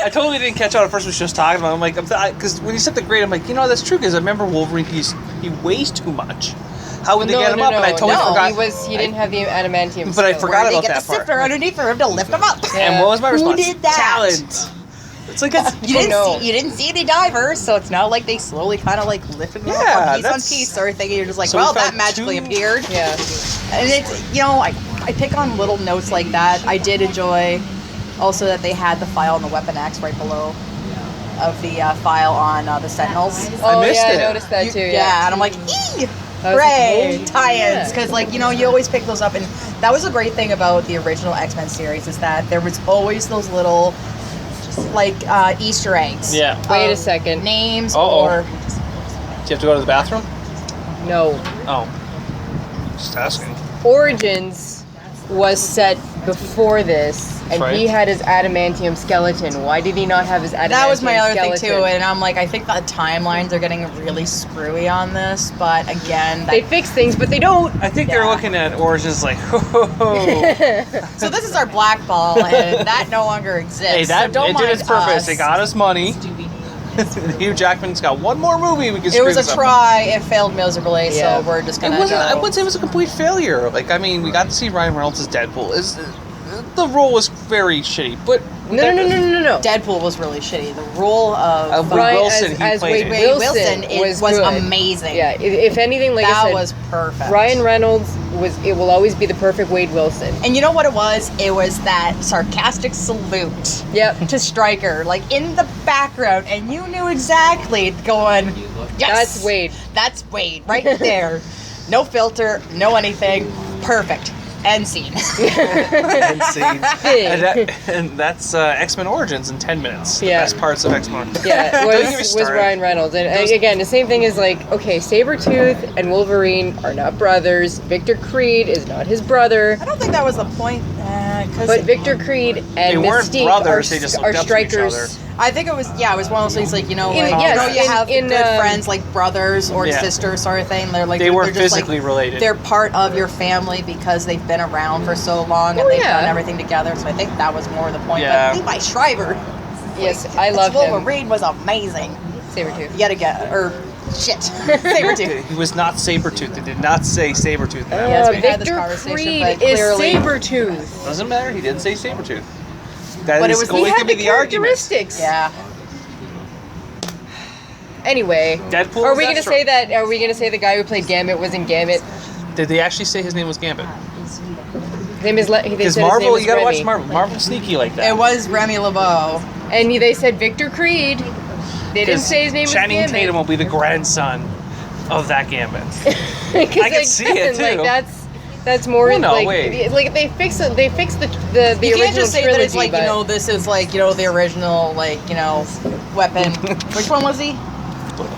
I totally didn't catch on at first when she was talking about it. I'm like, because when you said the grate, I'm like, that's true, because I remember Wolverine, he weighs too much. How would they get him up? And I totally forgot. He didn't have the adamantium. But I forgot about that part. Where did they get the sifter underneath for him to lift him up? Yeah. And what was my response? Who did that? Talent. It's like, you didn't see any divers, so it's not like they slowly kind of like lifted him up piece on piece or anything. You're just like, So well, we that found magically appeared. Yeah. And it's, I pick on little notes like that. I did enjoy also that they had the file on the Weapon X right below of the file on the Sentinels. Oh, missed yeah, it. I noticed that too. Yeah, and I'm like, eee! I was Hooray! like, Tie-ins, because you always pick those up, and that was a great thing about the original X-Men series is that there was always those little, like Easter eggs. Yeah. Wait a second. Names Do or you have to go to the bathroom? No. Oh. Just asking. Origins was set before this, and Right. he had his adamantium skeleton. Why did he not have his adamantium skeleton? that was my other thing too, and I'm like, I think the timelines are getting really screwy on this, but again, They fix things, but they don't. I think they're looking at Origins like, ho, so this is our black ball, and that no longer exists. Hey, so that don't it did mind its purpose. us. It got us money. Hugh Jackman's got one more movie we can It screw was this a up. try. It failed miserably, Yeah. so we're just gonna. I go. wouldn't say it was a complete failure. Like, I mean, we got to see Ryan Reynolds as Deadpool. The role was very shitty, but No. Deadpool was really shitty. The role of Wade Wilson, he as played Wade it. Wilson was good. amazing. Yeah, if anything, like I that said, was perfect. Ryan Reynolds will always be the perfect Wade Wilson. And you know what it was? It was that sarcastic salute Yep. to Stryker, like in the background, and you knew exactly going, yes, That's Wade. That's Wade right there. No filter, no anything. Perfect. End scene. End scene. Big. And that's X-Men Origins in 10 minutes. The Yeah. best parts of X-Men. Yeah, Don't get me was started. Ryan Reynolds. And again, the same thing is like, okay, Sabretooth and Wolverine are not brothers. Victor Creed is not his brother. I don't think that was the point. But Victor Creed They and weren't Mystique brothers, they just are looked up to each strikers. other. I think it was one of those things like, In- like, yes, you have in, good friends like brothers or Yeah. sisters sort of thing. They're like They weren't they're just, physically related. They're part of your family because they've been around for so long and they've yeah. done everything together. So I think that was more the point. Yeah. But Levi Schreiber, Yes, I love him. Wolverine was amazing. Sabretooth. Yet again, or shit, Sabretooth. He was not Sabretooth. They did not say Sabretooth. Yes, we had this Victor conversation, Creed but is clearly- Sabretooth. Doesn't matter. He didn't say Sabretooth. That But it is was- going He to had be the the argument. characteristics. Yeah. Anyway, Deadpool are is we gonna Deathstroke. say that? Are we gonna say the guy who played Gambit was in Gambit? Did they actually say his name was Gambit? His name is. They said Because his name Marvel, was you gotta Remy. watch Marvel. Marvel's sneaky like that. It was Remy LeBeau. And they said Victor Creed. They didn't say his name was Channing Gambit. Tatum will be the grandson of that Gambit. I can see it, too. Like that's more Well, no, like wait. like they fixed the You original can't just say trilogy, that it's like, but this is like, the original, like, weapon. Which one was he?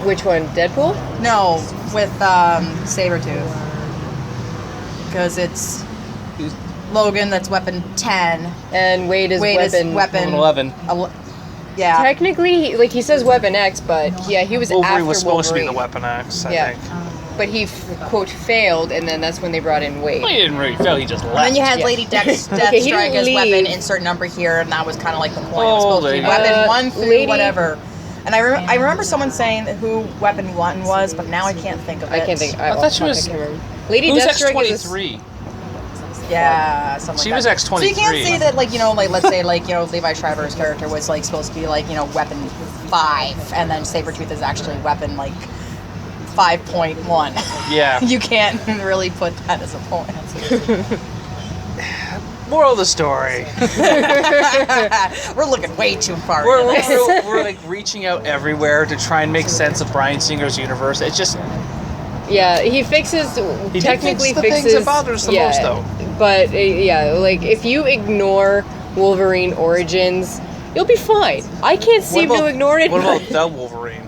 which one? Deadpool? No, with Sabretooth. Because it's Logan, that's weapon 10. And Wade is weapon. weapon 11. Yeah. Technically, he says Weapon X, but yeah, he was Wolverine after was supposed to be Wolverine. the Weapon X, I Yeah. think. But he quote failed, and then that's when they brought in Wade. Well, he didn't really fail. He just left. And then you had Yeah. Lady Deathstrike Okay, he didn't as weapon, leave. insert number here, and that was kind of like the point. Oh, It was supposed to be Lady- weapon 1 through Lady- whatever. And I remember someone saying who Weapon 1 was, but now I can't think of it. I can't think. I thought she was. Lady Who's Deathstroke is X-23? Yeah, something She like was that. X-23. So you can't say that, like, you know, like, let's say, like, you know, Levi Shriver's character was, like, supposed to be, like, you know, Weapon 5, and then Sabretooth is actually Weapon, like, 5.1. Yeah. You can't really put that as a point. Moral of the story. We're looking way too far. We're like reaching out everywhere to try and make sense of Bryan Singer's universe. It's just Yeah, he fixes. He technically fix the fixes things that bothers the most, though. But yeah, like if you ignore Wolverine origins, you'll be fine. I can't seem to ignore it. What about the Wolverine?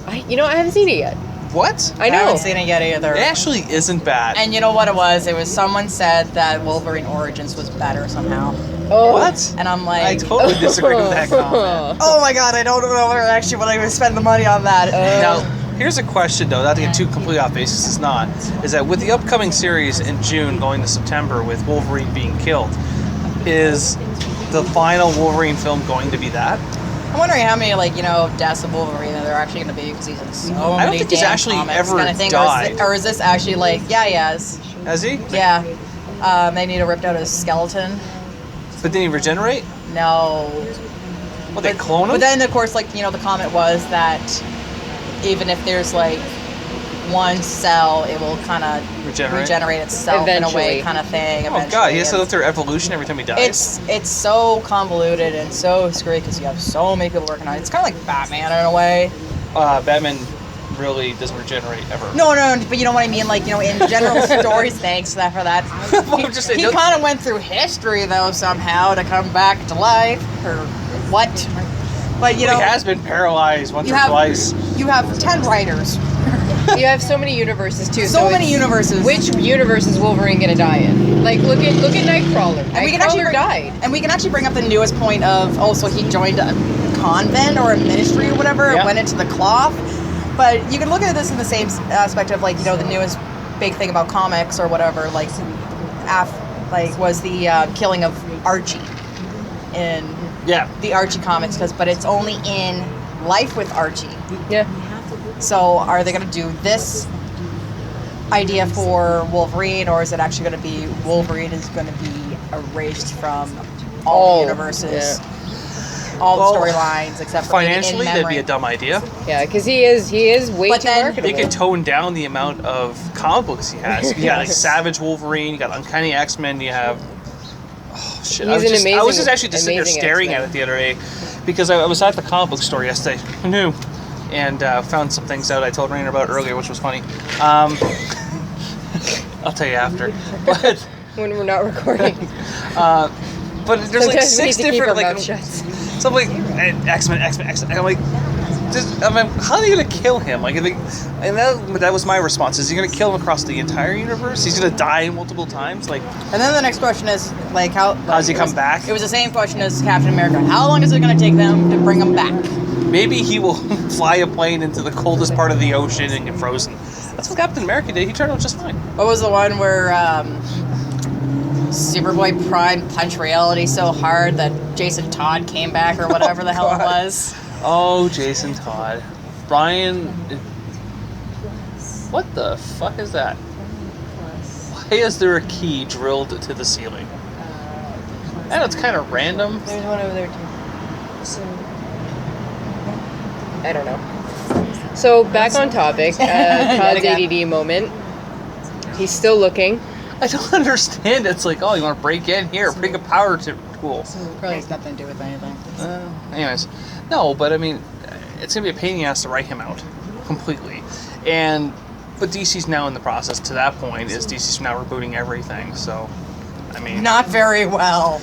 I haven't seen it yet. What? I know. I haven't seen it yet either. It actually isn't bad. And you know what it was? It was someone said that Wolverine Origins was better somehow. Oh. What? And I'm like, I totally disagree with that comment. oh my god, I don't know whether actually when I would spend the money on that. Now, here's a question though, not to get too completely off base, it's not, is that with the upcoming series in June going to September with Wolverine being killed, is the final Wolverine film going to be that? I'm wondering how many, like, you know, deaths of Wolverine that they're actually going to be, because he's in so I many don't think he's damn actually comics ever kind of thing. died. Or is this actually like, yeah, he has. Has he? Yeah. They need to rip out his skeleton. But didn't he regenerate? No. Well, they clone him? But then, of course, like, you know, the comment was that even if there's, like, one cell, it will kind of regenerate itself in a way, kind of thing. Oh god, he has to go through evolution every time he dies. It's so convoluted and so screwy because you have so many people working on it. It's kind of like Batman in a way. Batman really doesn't regenerate ever. No, but you know what I mean. Like, you know, in general stories. Thanks for that. He kind of went through history though somehow to come back to life, or what? But you know, he has been paralyzed once or twice. You have 10 writers. You have so many universes too. So many universes. Which universe is Wolverine gonna die in? Like, look at Nightcrawler. Nightcrawler died. And we can actually bring up the newest point of, so he joined a convent or a ministry or whatever, and went into the cloth. But you can look at this in the same aspect of, like, you know, the newest big thing about comics or whatever, like was the killing of Archie in the Archie comics, but it's only in Life with Archie. Yeah. So are they going to do this idea for Wolverine, or is it actually going to be Wolverine is going to be erased from all the universes, all the storylines, except for financially, that'd be a dumb idea. Yeah, because he is way too marketable. They could tone down the amount of comic books he has. You got like Savage Wolverine, you got Uncanny X-Men, you have. Oh shit! I was just actually just sitting there staring at it the other day because I was at the comic book store yesterday. I knew. And found some things out I told Rainer about earlier, which was funny. I'll tell you after. But when we're not recording. But there's like Sometimes 6 different like something like X-Men. And I'm like, how are they gonna kill him? Like, and that was my response. Is he gonna kill him across the entire universe? He's gonna die multiple times, like. And then the next question is like, how does he come back? It was the same question as Captain America. How long is it gonna take them to bring him back? Maybe he will fly a plane into the coldest part of the ocean and get frozen. That's what Captain America did. He turned out just fine. What was the one where Superboy Prime punched reality so hard that Jason Todd came back, or whatever the hell it was? Oh, Jason Todd. Brian... What the fuck is that? Why is there a key drilled to the ceiling? I know it's kind of random. There's one over there too. I don't know. So back on topic, Todd's ADD moment. He's still looking. I don't understand. It's like, oh, you want to break in? Here, bring a power tool. Probably has nothing to do with anything. Anyways, no, but I mean, it's gonna be a pain in the ass to write him out completely. But DC's now in the process. To that point, is DC's now rebooting everything. So, I mean, not very well.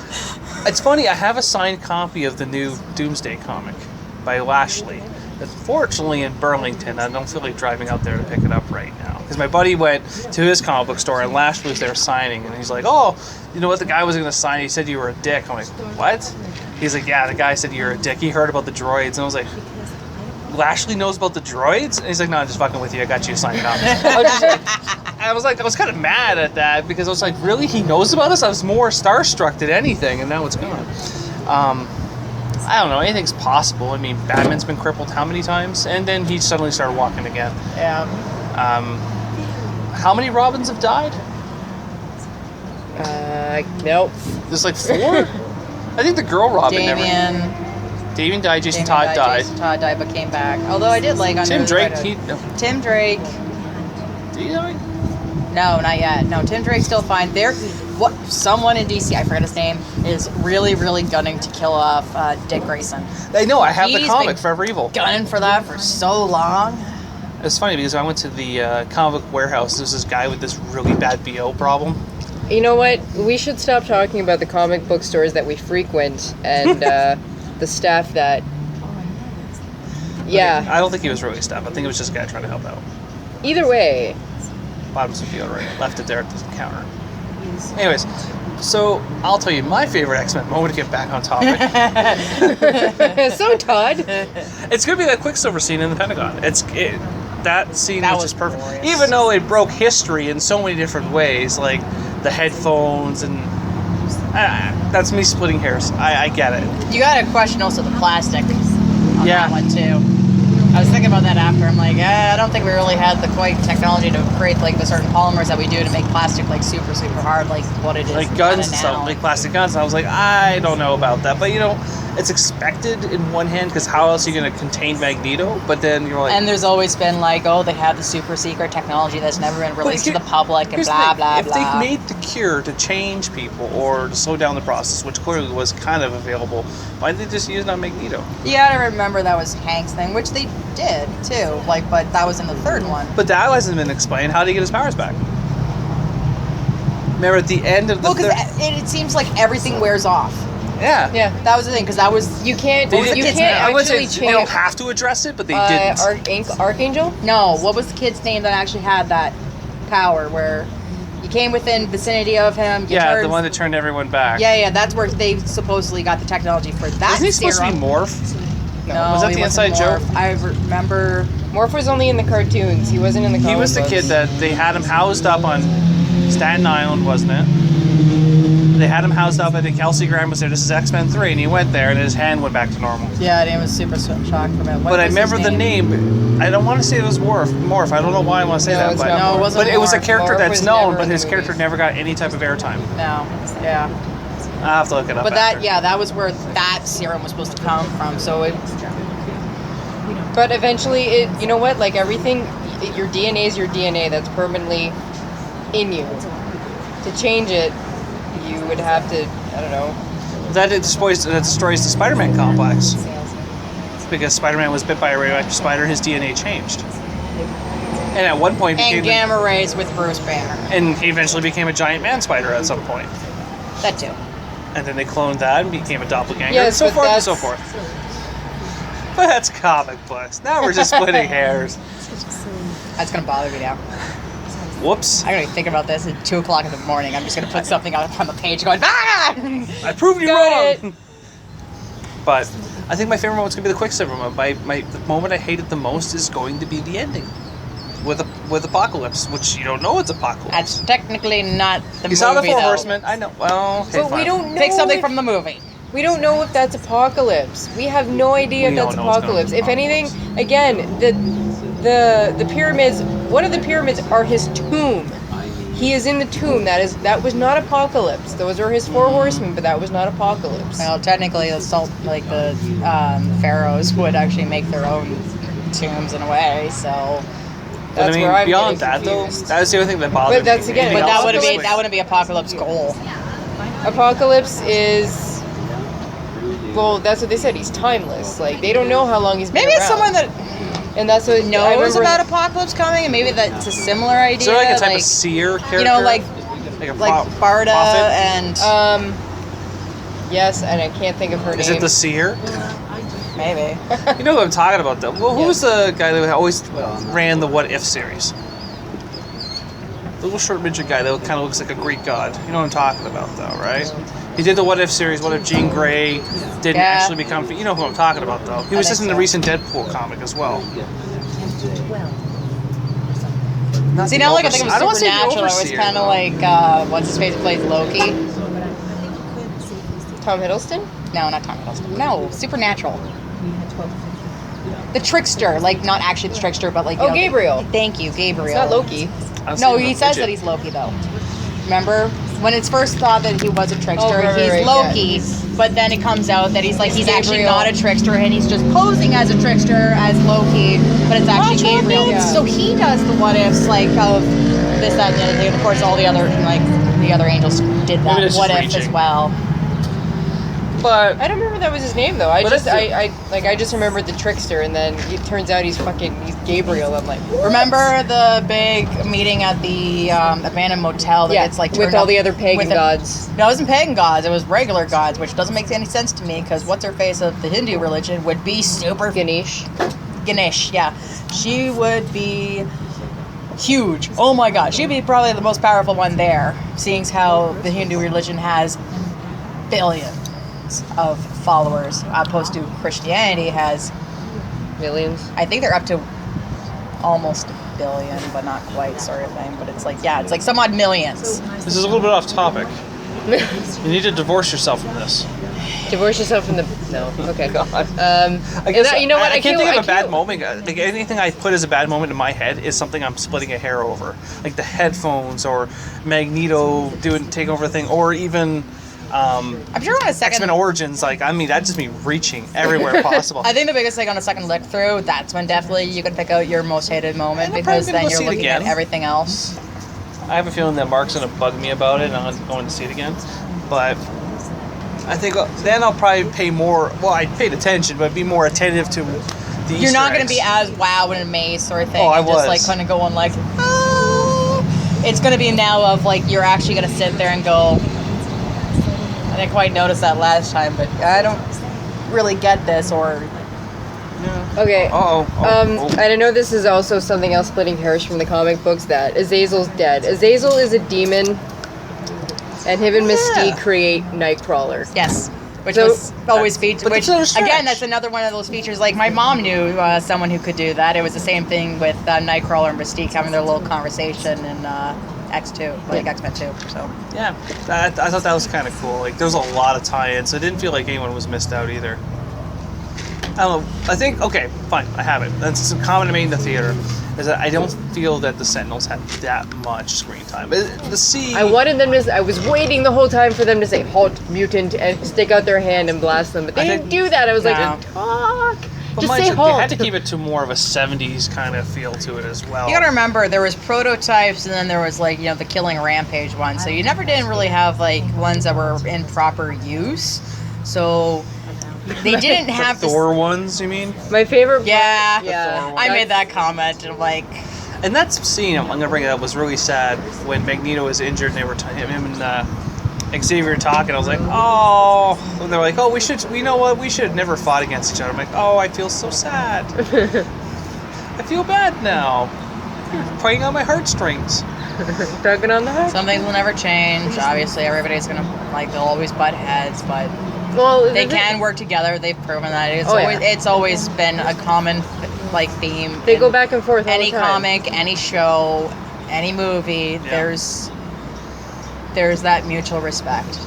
It's funny. I have a signed copy of the new Doomsday comic by Lashley. Unfortunately, in Burlington, I don't feel like driving out there to pick it up right now. Because my buddy went to his comic book store and Lashley was there signing, and he's like, "Oh, you know what? The guy was going to sign. He said you were a dick." I'm like, "What?" He's like, "Yeah, the guy said you were a dick. He heard about the droids." And I was like, "Lashley knows about the droids?" And he's like, "No, I'm just fucking with you. I got you a signed copy." I was kind of mad at that because I was like, "Really? He knows about us?" I was more starstruck than anything, and now it's gone. I don't know, anything's possible. I mean, Batman's been crippled how many times? And then he suddenly started walking again. Yeah. How many Robins have died? Nope. There's like 4? I think the girl Robin Damien died, Jason Todd died. Jason Todd died but came back. Although I did like Tim Drake, Tim Drake. Did he die? No, not yet. No, Tim Drake's still fine. Someone in DC, I forget his name, is really, really gunning to kill off Dick Grayson. I know, I have the He's comic, been Forever Evil. Gunning for that for so long. It's funny because I went to the comic book warehouse. There's this guy with this really bad BO problem. You know what? We should stop talking about the comic book stores that we frequent and the staff that... Yeah. Okay, I don't think he was really staff. I think it was just a guy trying to help out. Either way. Bottom some deodorant. Left it there at the counter. Anyways, so I'll tell you my favorite X-Men moment to get back on topic. So, Todd. It's going to be that Quicksilver scene in the Pentagon. That scene was just perfect. glorious. Even though it broke history in so many different ways, like the headphones and... that's me splitting hairs. I get it. You gotta question also the plastic on Yeah. that one too. I was thinking about that after. I'm like, I don't think we really had the quite technology to create like the certain polymers that we do to make plastic like super, super hard, like what it is. Like guns and now. stuff, like plastic guns. And I was like, I don't know about that. But, it's expected in one hand, because how else are you going to contain Magneto? But then you're like... And there's always been like, they have the super secret technology that's never been released to the public and here's the blah, thing. blah, if blah. If they made the cure to change people or to slow down the process, which clearly was kind of available, why did they just use it on Magneto? You gotta remember that was Hank's thing, which they did too. But that was in the third one. But that hasn't been explained. How did he get his powers back? Remember at the end of the Well, because it seems like everything wears off. Yeah. Yeah. That was the thing, because that was... You can't I wouldn't actually say change... they don't have to address it, but they didn't. Archangel? No, what was the kid's name that actually had that power where you came within vicinity of him? The one that turned everyone back. Yeah, that's where they supposedly got the technology for that Isn't he supposed to be Morph? No, was that he the wasn't inside joke? Morph. I remember... Morph was only in the cartoons. He wasn't in the comic He was the books. kid that they had him housed up on Staten Island, wasn't it? They had him housed up. I think Kelsey Graham was there. This is X-Men 3, and he went there, and his hand went back to normal. Yeah, and it was super shocked from it. But I remember the name. I don't want to say it was Morph. I don't know why I want to say No, that. it's But, not No, it wasn't but it was a Morph. character Morph that's was known, never but in his the character movies. never got any type of airtime. No, yeah. I'll have to look it up. But after. that was where that serum was supposed to come from. So it... But eventually, you know what? Like everything, your DNA is your DNA. That's permanently in you. To change it, you would have to, I don't know. That destroys the Spider-Man complex. Because Spider-Man was bit by a radioactive spider, his DNA changed. And at one point And gamma rays with Bruce Banner. And he eventually became a giant man spider at some point. That too. And then they cloned that and became a doppelganger, Yes, and so but forth and that's- so forth. But that's comic books. Now we're just splitting hairs. That's gonna bother me now. Whoops. I'm gonna think about this at 2 o'clock in the morning. I'm just gonna put something out on the page going, ah! I proved you Got wrong! But I think my favorite moment's gonna be the Quicksilver moment. The moment I hated the most is going to be the ending. With Apocalypse, which you don't know it's Apocalypse. That's technically not the movie, You saw the Four though. Horsemen? I know. Well, okay, But we fine. don't know. Pick something if- from the movie. We don't know if that's Apocalypse. We have no idea if We that's don't know what's going on Apocalypse. with If anything, again, the pyramids. One of the pyramids are his tomb. He is in the tomb. That was not Apocalypse. Those are his four horsemen, but that was not Apocalypse. Well, technically, the pharaohs would actually make their own tombs in a way. So, But I That's mean, where I'm beyond getting that though, confused. that was the other thing that bothered But that's me. again- Anything but else? that wouldn't be Apocalypse goal. Apocalypse is. Well, that's what they said. He's timeless. Like they don't know how long he's been Maybe it's around. someone that And that's what I knows remember- about Apocalypse coming, and maybe that's a similar idea. Is there like a type of seer character? you know, like a Barda prophet? and Yes, and I can't think of her Is name. it the seer? maybe. You know what I'm talking about though. Well, who was the guy that always ran the What If series? The little short midget guy that kind of looks like a Greek god. You know what I'm talking about though, right? He did the What If series. What if Jean Grey didn't Yeah. actually become? You know who I'm talking about though. He was I just in think the so. recent Deadpool comic as well. Not See, the now like I think Overseer. of don't wanna say the Supernatural, it was Overseer, kind of though. like what's his face plays Loki. Tom Hiddleston? No, not Tommy Hiddleston. No, Supernatural. The trickster, like not actually the trickster, but like. Gabriel. Thank you, Gabriel. It's not Loki. No, he says that he's Loki though. Remember when it's first thought that he was a trickster, he's Loki, yeah. but then it comes out that he's actually Gabriel. not a trickster and he's just posing as a trickster as Loki, but it's actually Gabriel. Yeah. So he does the what ifs like of this, that, and the other thing. And of course, all the other the other angels did that what if as well. But I don't remember that was his name though. I just remembered the trickster, and then it turns out he's Gabriel. I'm like, what? Remember the big meeting at the abandoned motel that gets like with turned all up the other pagan gods. No, it wasn't pagan gods. It was regular gods, which doesn't make any sense to me because what's her face of the Hindu religion would be super Ganesh. Ganesh, yeah, she would be huge. Oh my God, she'd be probably the most powerful one there, seeing how the Hindu religion has billions of followers, opposed to Christianity has Millions. I think they're up to almost a billion, but not quite, sort of thing. But it's like, yeah, it's like some odd millions. this is a little bit off topic. You need to divorce yourself from this. Divorce yourself from the no. Okay. God. I guess you know what? I can't think of a bad moment. Like anything I put as a bad moment in my head is something I'm splitting a hair over, like the headphones or Magneto take over the thing, or even. I'm sure on a second X-Men Origins, like I mean, that'd just be reaching everywhere possible. I think the biggest thing on a second look through, that's when definitely you can pick out your most hated moment, And I'm because probably then gonna you're see it looking again. at everything else. I have a feeling that Mark's gonna bug me about it, and I'm going to see it again. But I think then I'll probably pay more. Well, I paid attention, but be more attentive to the You're not going going to be as wow and amazed sort of thing. Oh, I You're just was. like kind of going like, oh. It's going to be now of like you're actually going to sit there and go. I didn't quite notice that last time, but I don't really get this or. Okay. Oh. And I know this is also something else splitting hairs from the comic books, that Azazel's dead. Azazel is a demon, and him and Mystique create Nightcrawler. Yes. Which So- was always featured. but Which that's another again, stretch. that's another one of those features. Like my mom knew someone who could do that. It was the same thing with Nightcrawler and Mystique having their little conversation in X2, like X-Men 2. So Yeah, I thought that was kind of cool. Like, there's a lot of tie-ins. So it didn't feel like anyone was missed out either. I don't know. I think, okay, fine, I have it. That's a comment I made in the theater. Is that I don't feel that the Sentinels had that much screen time. I wanted them to. I was waiting the whole time for them to say "halt, mutant" and stick out their hand and blast them, but they didn't do that. I was like, No. "Talk, But just mind say you, halt." they had to keep it to more of a 70s kind of feel to it as well. you gotta remember there was prototypes, and then there was like the Killing Rampage one. So you never didn't really have like ones that were in proper use. So they didn't have the Thor ones, you mean? My favorite. Yeah, Yeah. I made that comment and like. And that scene, I'm gonna bring it up, was really sad when Magneto was injured and they were him and Xavier talking. I was like, oh, and they're like, oh, we should have never fought against each other. I'm like, oh, I feel so sad. I feel bad now. You're playing on my heartstrings. Tugging on the heart. Some things will never change. Obviously, everybody's gonna they'll always butt heads, but Well, they can work together. They've proven that. yeah. It's always been a common theme. They in go back and forth. any all the time. comic, any show, any movie. Yeah. There's that mutual respect.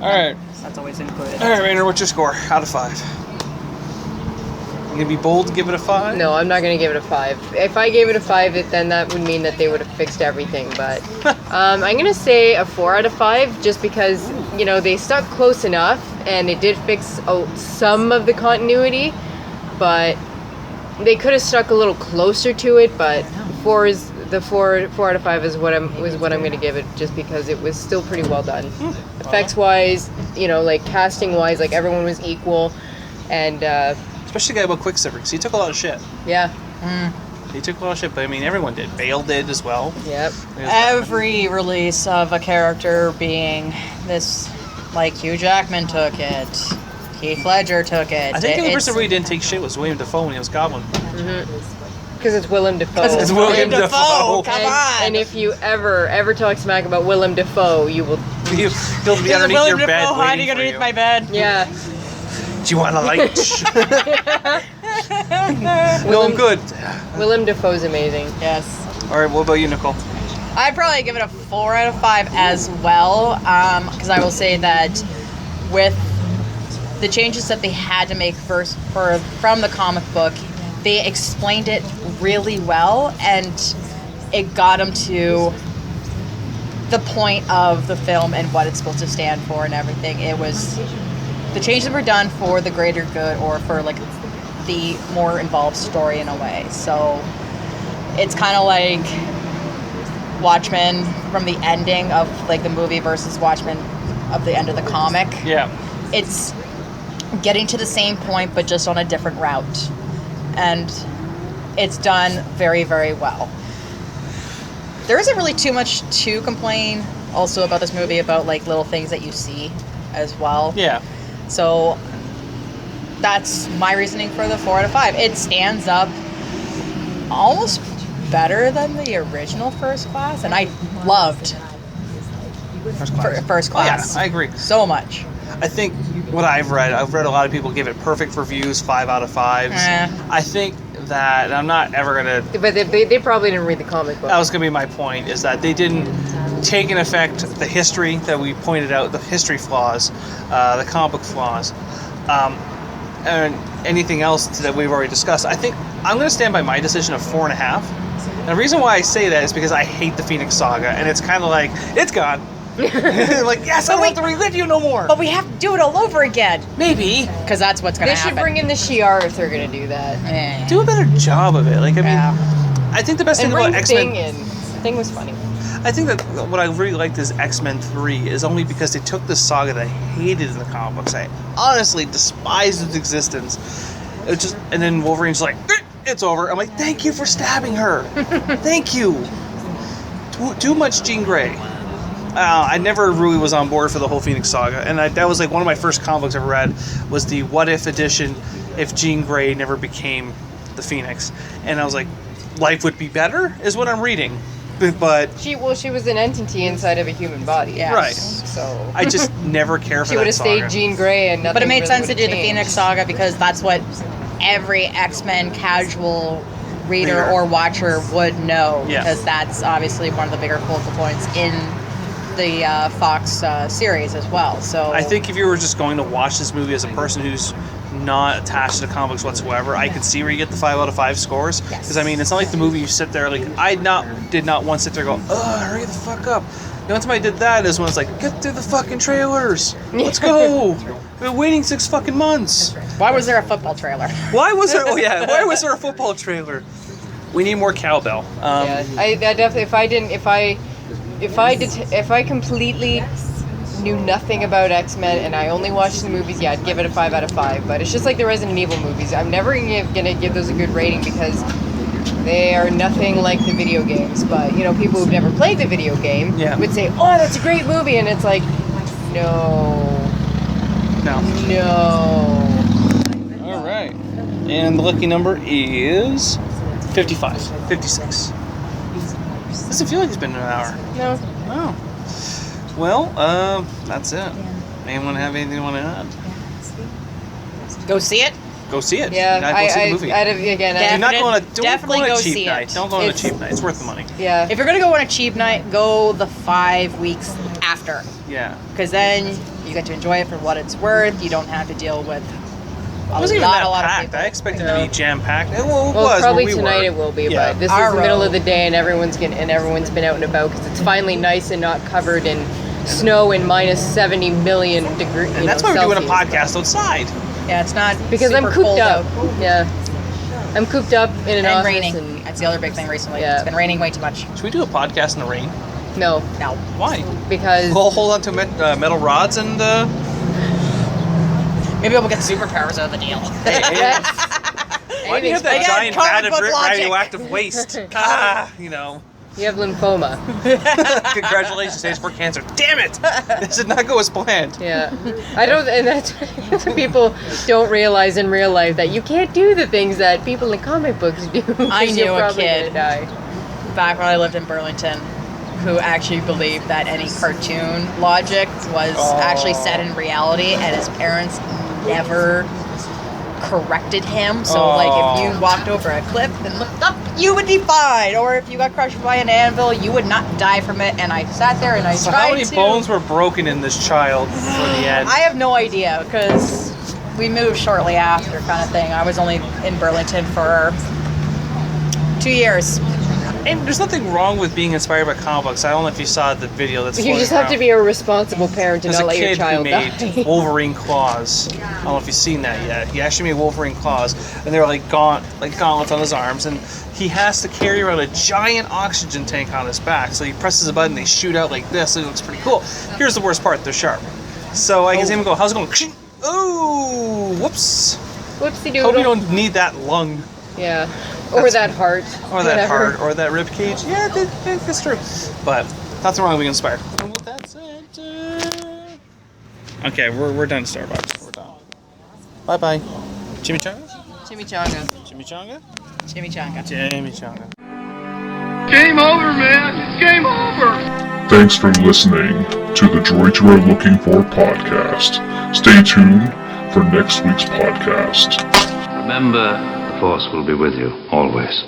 All right, That's always included. Rainer, what's your score out of 5? You gonna be bold to give it a 5? No, I'm not gonna give it a 5. If I gave it a 5, then that would mean that they would have fixed everything. But I'm gonna say a 4 out of 5, just because they stuck close enough, and it did fix some of the continuity, but they could have stuck a little closer to it. But 4 out of 5 is what I'm gonna give it, just because it was still pretty well done. Effects wise, like casting wise, like everyone was equal, and Especially the guy about Quicksilver, because he took a lot of shit. yeah. He took a lot of shit, but I mean, everyone did. Bale did as well. Yep. Every release of a character being this, like Hugh Jackman took it, Heath Ledger took it. I think the only person who really didn't take shit was William Dafoe when he was Goblin. Because it's Willem Dafoe. It's William Dafoe. Come on. And if you ever talk smack about Willem Dafoe, you will. He'll be There's a underneath William your bed Dafoe hiding waiting for underneath you. my bed. Yeah. Do you want a light? No, I'm good. Willem Dafoe's amazing. Yes. All right, what about you, Nicole? I'd probably give it a 4 out of 5 as well, because I will say that with the changes that they had to make first from the comic book, they explained it really well, and it got them to the point of the film and what it's supposed to stand for and everything. It was, the changes were done for the greater good, or for like the more involved story in a way. So it's kind of like Watchmen from the ending of like the movie versus Watchmen of the end of the comic. Yeah. It's getting to the same point, but just on a different route. And it's done very, very well. There isn't really too much to complain also about this movie, about like little things that you see as well. Yeah. So that's my reasoning for the 4 out of 5. It stands up almost better than the original First Class, and I loved First Class. Oh, yeah, I agree. So much. I think what I've read a lot of people give it perfect reviews, 5 out of 5s. I think that I'm not ever gonna. But they probably didn't read the comic book. That was gonna be my point. Is that they didn't take in effect the history that we pointed out, the history flaws, the comic book flaws, and anything else that we've already discussed. I think I'm gonna stand by my decision of 4.5. And the reason why I say that is because I hate the Phoenix Saga, and it's kind of like it's gone. Like, yes, I don't have to relive you no more. But we have to do it all over again. Maybe. Because that's what's going to happen. They should bring in the Shi'ar if they're going to do that. Do a better job of it. Like, I mean, I think the best thing about X-Men... Thing in. Thing was funny. I think that what I really liked is X-Men 3 is only because they took this saga that I hated in the comic books. I honestly despised its existence. It just, and then Wolverine's like, it's over. I'm like, thank you for stabbing her. Thank you. Too much Jean Grey. I never really was on board for the whole Phoenix Saga, and that was like one of my first comic books I ever read was the What If edition if Jean Grey never became the Phoenix, and I was like, life would be better is what I'm reading, but she was an entity inside of a human body, yes. Right? So I just never care for she that would have saga. stayed Jean Grey, and nothing. But it made really sense to do changed. the Phoenix Saga because that's what every X-Men casual reader or watcher would know, because that's obviously one of the bigger focal points in the Fox series as well. So I think if you were just going to watch this movie as a person who's not attached to the comics whatsoever, I could see where you get the 5 out of 5 scores. Because I mean, it's not like the movie you sit there like I did not once sit there and go, oh, hurry the fuck up. The only time I did that is when it's like, get through the fucking trailers. Let's go. We've been waiting 6 fucking months. Why was there a football trailer? Why was there? Oh yeah, why was there a football trailer? We need more cowbell. Yeah, I definitely. If I completely knew nothing about X-Men and I only watched the movies, yeah, I'd give it a 5 out of 5. But it's just like the Resident Evil movies. I'm never gonna give those a good rating because they are nothing like the video games. But you know, people who've never played the video game would say, "Oh, that's a great movie," and it's like, no. All right, and the lucky number is 55, 56. Doesn't feel like it's been an hour. No. Oh. Well, that's it. Anyone have anything they want to add? Go see it. Go see it. Yeah, Go see the movie. Definitely, do not go on a definitely go cheap see night. it. Don't go on a cheap night. It's worth the money. Yeah. If you're gonna go on a cheap night, go the 5 weeks after. Yeah. Because then you get to enjoy it for what it's worth. You don't have to deal with It wasn't even that lot of packed. people. I expected it to be jam packed. Well, probably tonight it will be, Yeah. but this is the middle of the day and everyone's been out and about because it's finally nice and not covered in snow and minus 70 million degrees. And that's why we're doing a podcast outside. Yeah, it's not because I'm super cooped cold up. out. Yeah, I'm cooped up in an and office. raining. And That's the other big thing recently. Yeah. It's been raining way too much. Should we do a podcast in the rain? no, Why? because We'll hold on to metal rods and. Maybe we'll get superpowers out of the deal. Why do you have that Again, giant comic vat of book logic. radioactive waste? You know. you have lymphoma. Congratulations, stage 4 cancer. Damn it! This did not go as planned. Yeah, I don't, and that's what people don't realize in real life, that you can't do the things that people in comic books do. I 'cause knew you're a probably kid. gonna die. Back when I lived in Burlington, who actually believed that any cartoon logic was actually set in reality, and his parents never corrected him. So like if you walked over a cliff and looked up, you would be fine. Or if you got crushed by an anvil, you would not die from it. And I sat there and I So tried how many to... bones were broken in this child for the end? I have no idea, because we moved shortly after, kind of thing. I was only in Burlington for 2 years. And there's nothing wrong with being inspired by comic books. I don't know if you saw the video that's You just have to be a responsible parent to There's not a let your kid who child made die. Wolverine claws. I don't know if you've seen that yet. He actually made Wolverine claws, and they're like gauntlets on his arms, and he has to carry around a giant oxygen tank on his back. So he presses a button, they shoot out like this. It looks pretty cool. Here's the worst part: they're sharp. So I can see him go, "How's it going?" Oh, whoops! Whoopsie doodle. Hope you don't need that lung. Yeah. Or that heart. Or that whatever. heart, or that rib cage. Yeah, that's true. But nothing wrong with being inspired. And with that said, okay, we're done Starbucks. We're done. Bye bye. Chimichangas? Chimichanga. Chimichanga? Chimichanga. Chimichanga. Game over, man. It's game over. Thanks for listening to the Droids We're Looking For podcast. Stay tuned for next week's podcast. Remember, the Force will be with you always.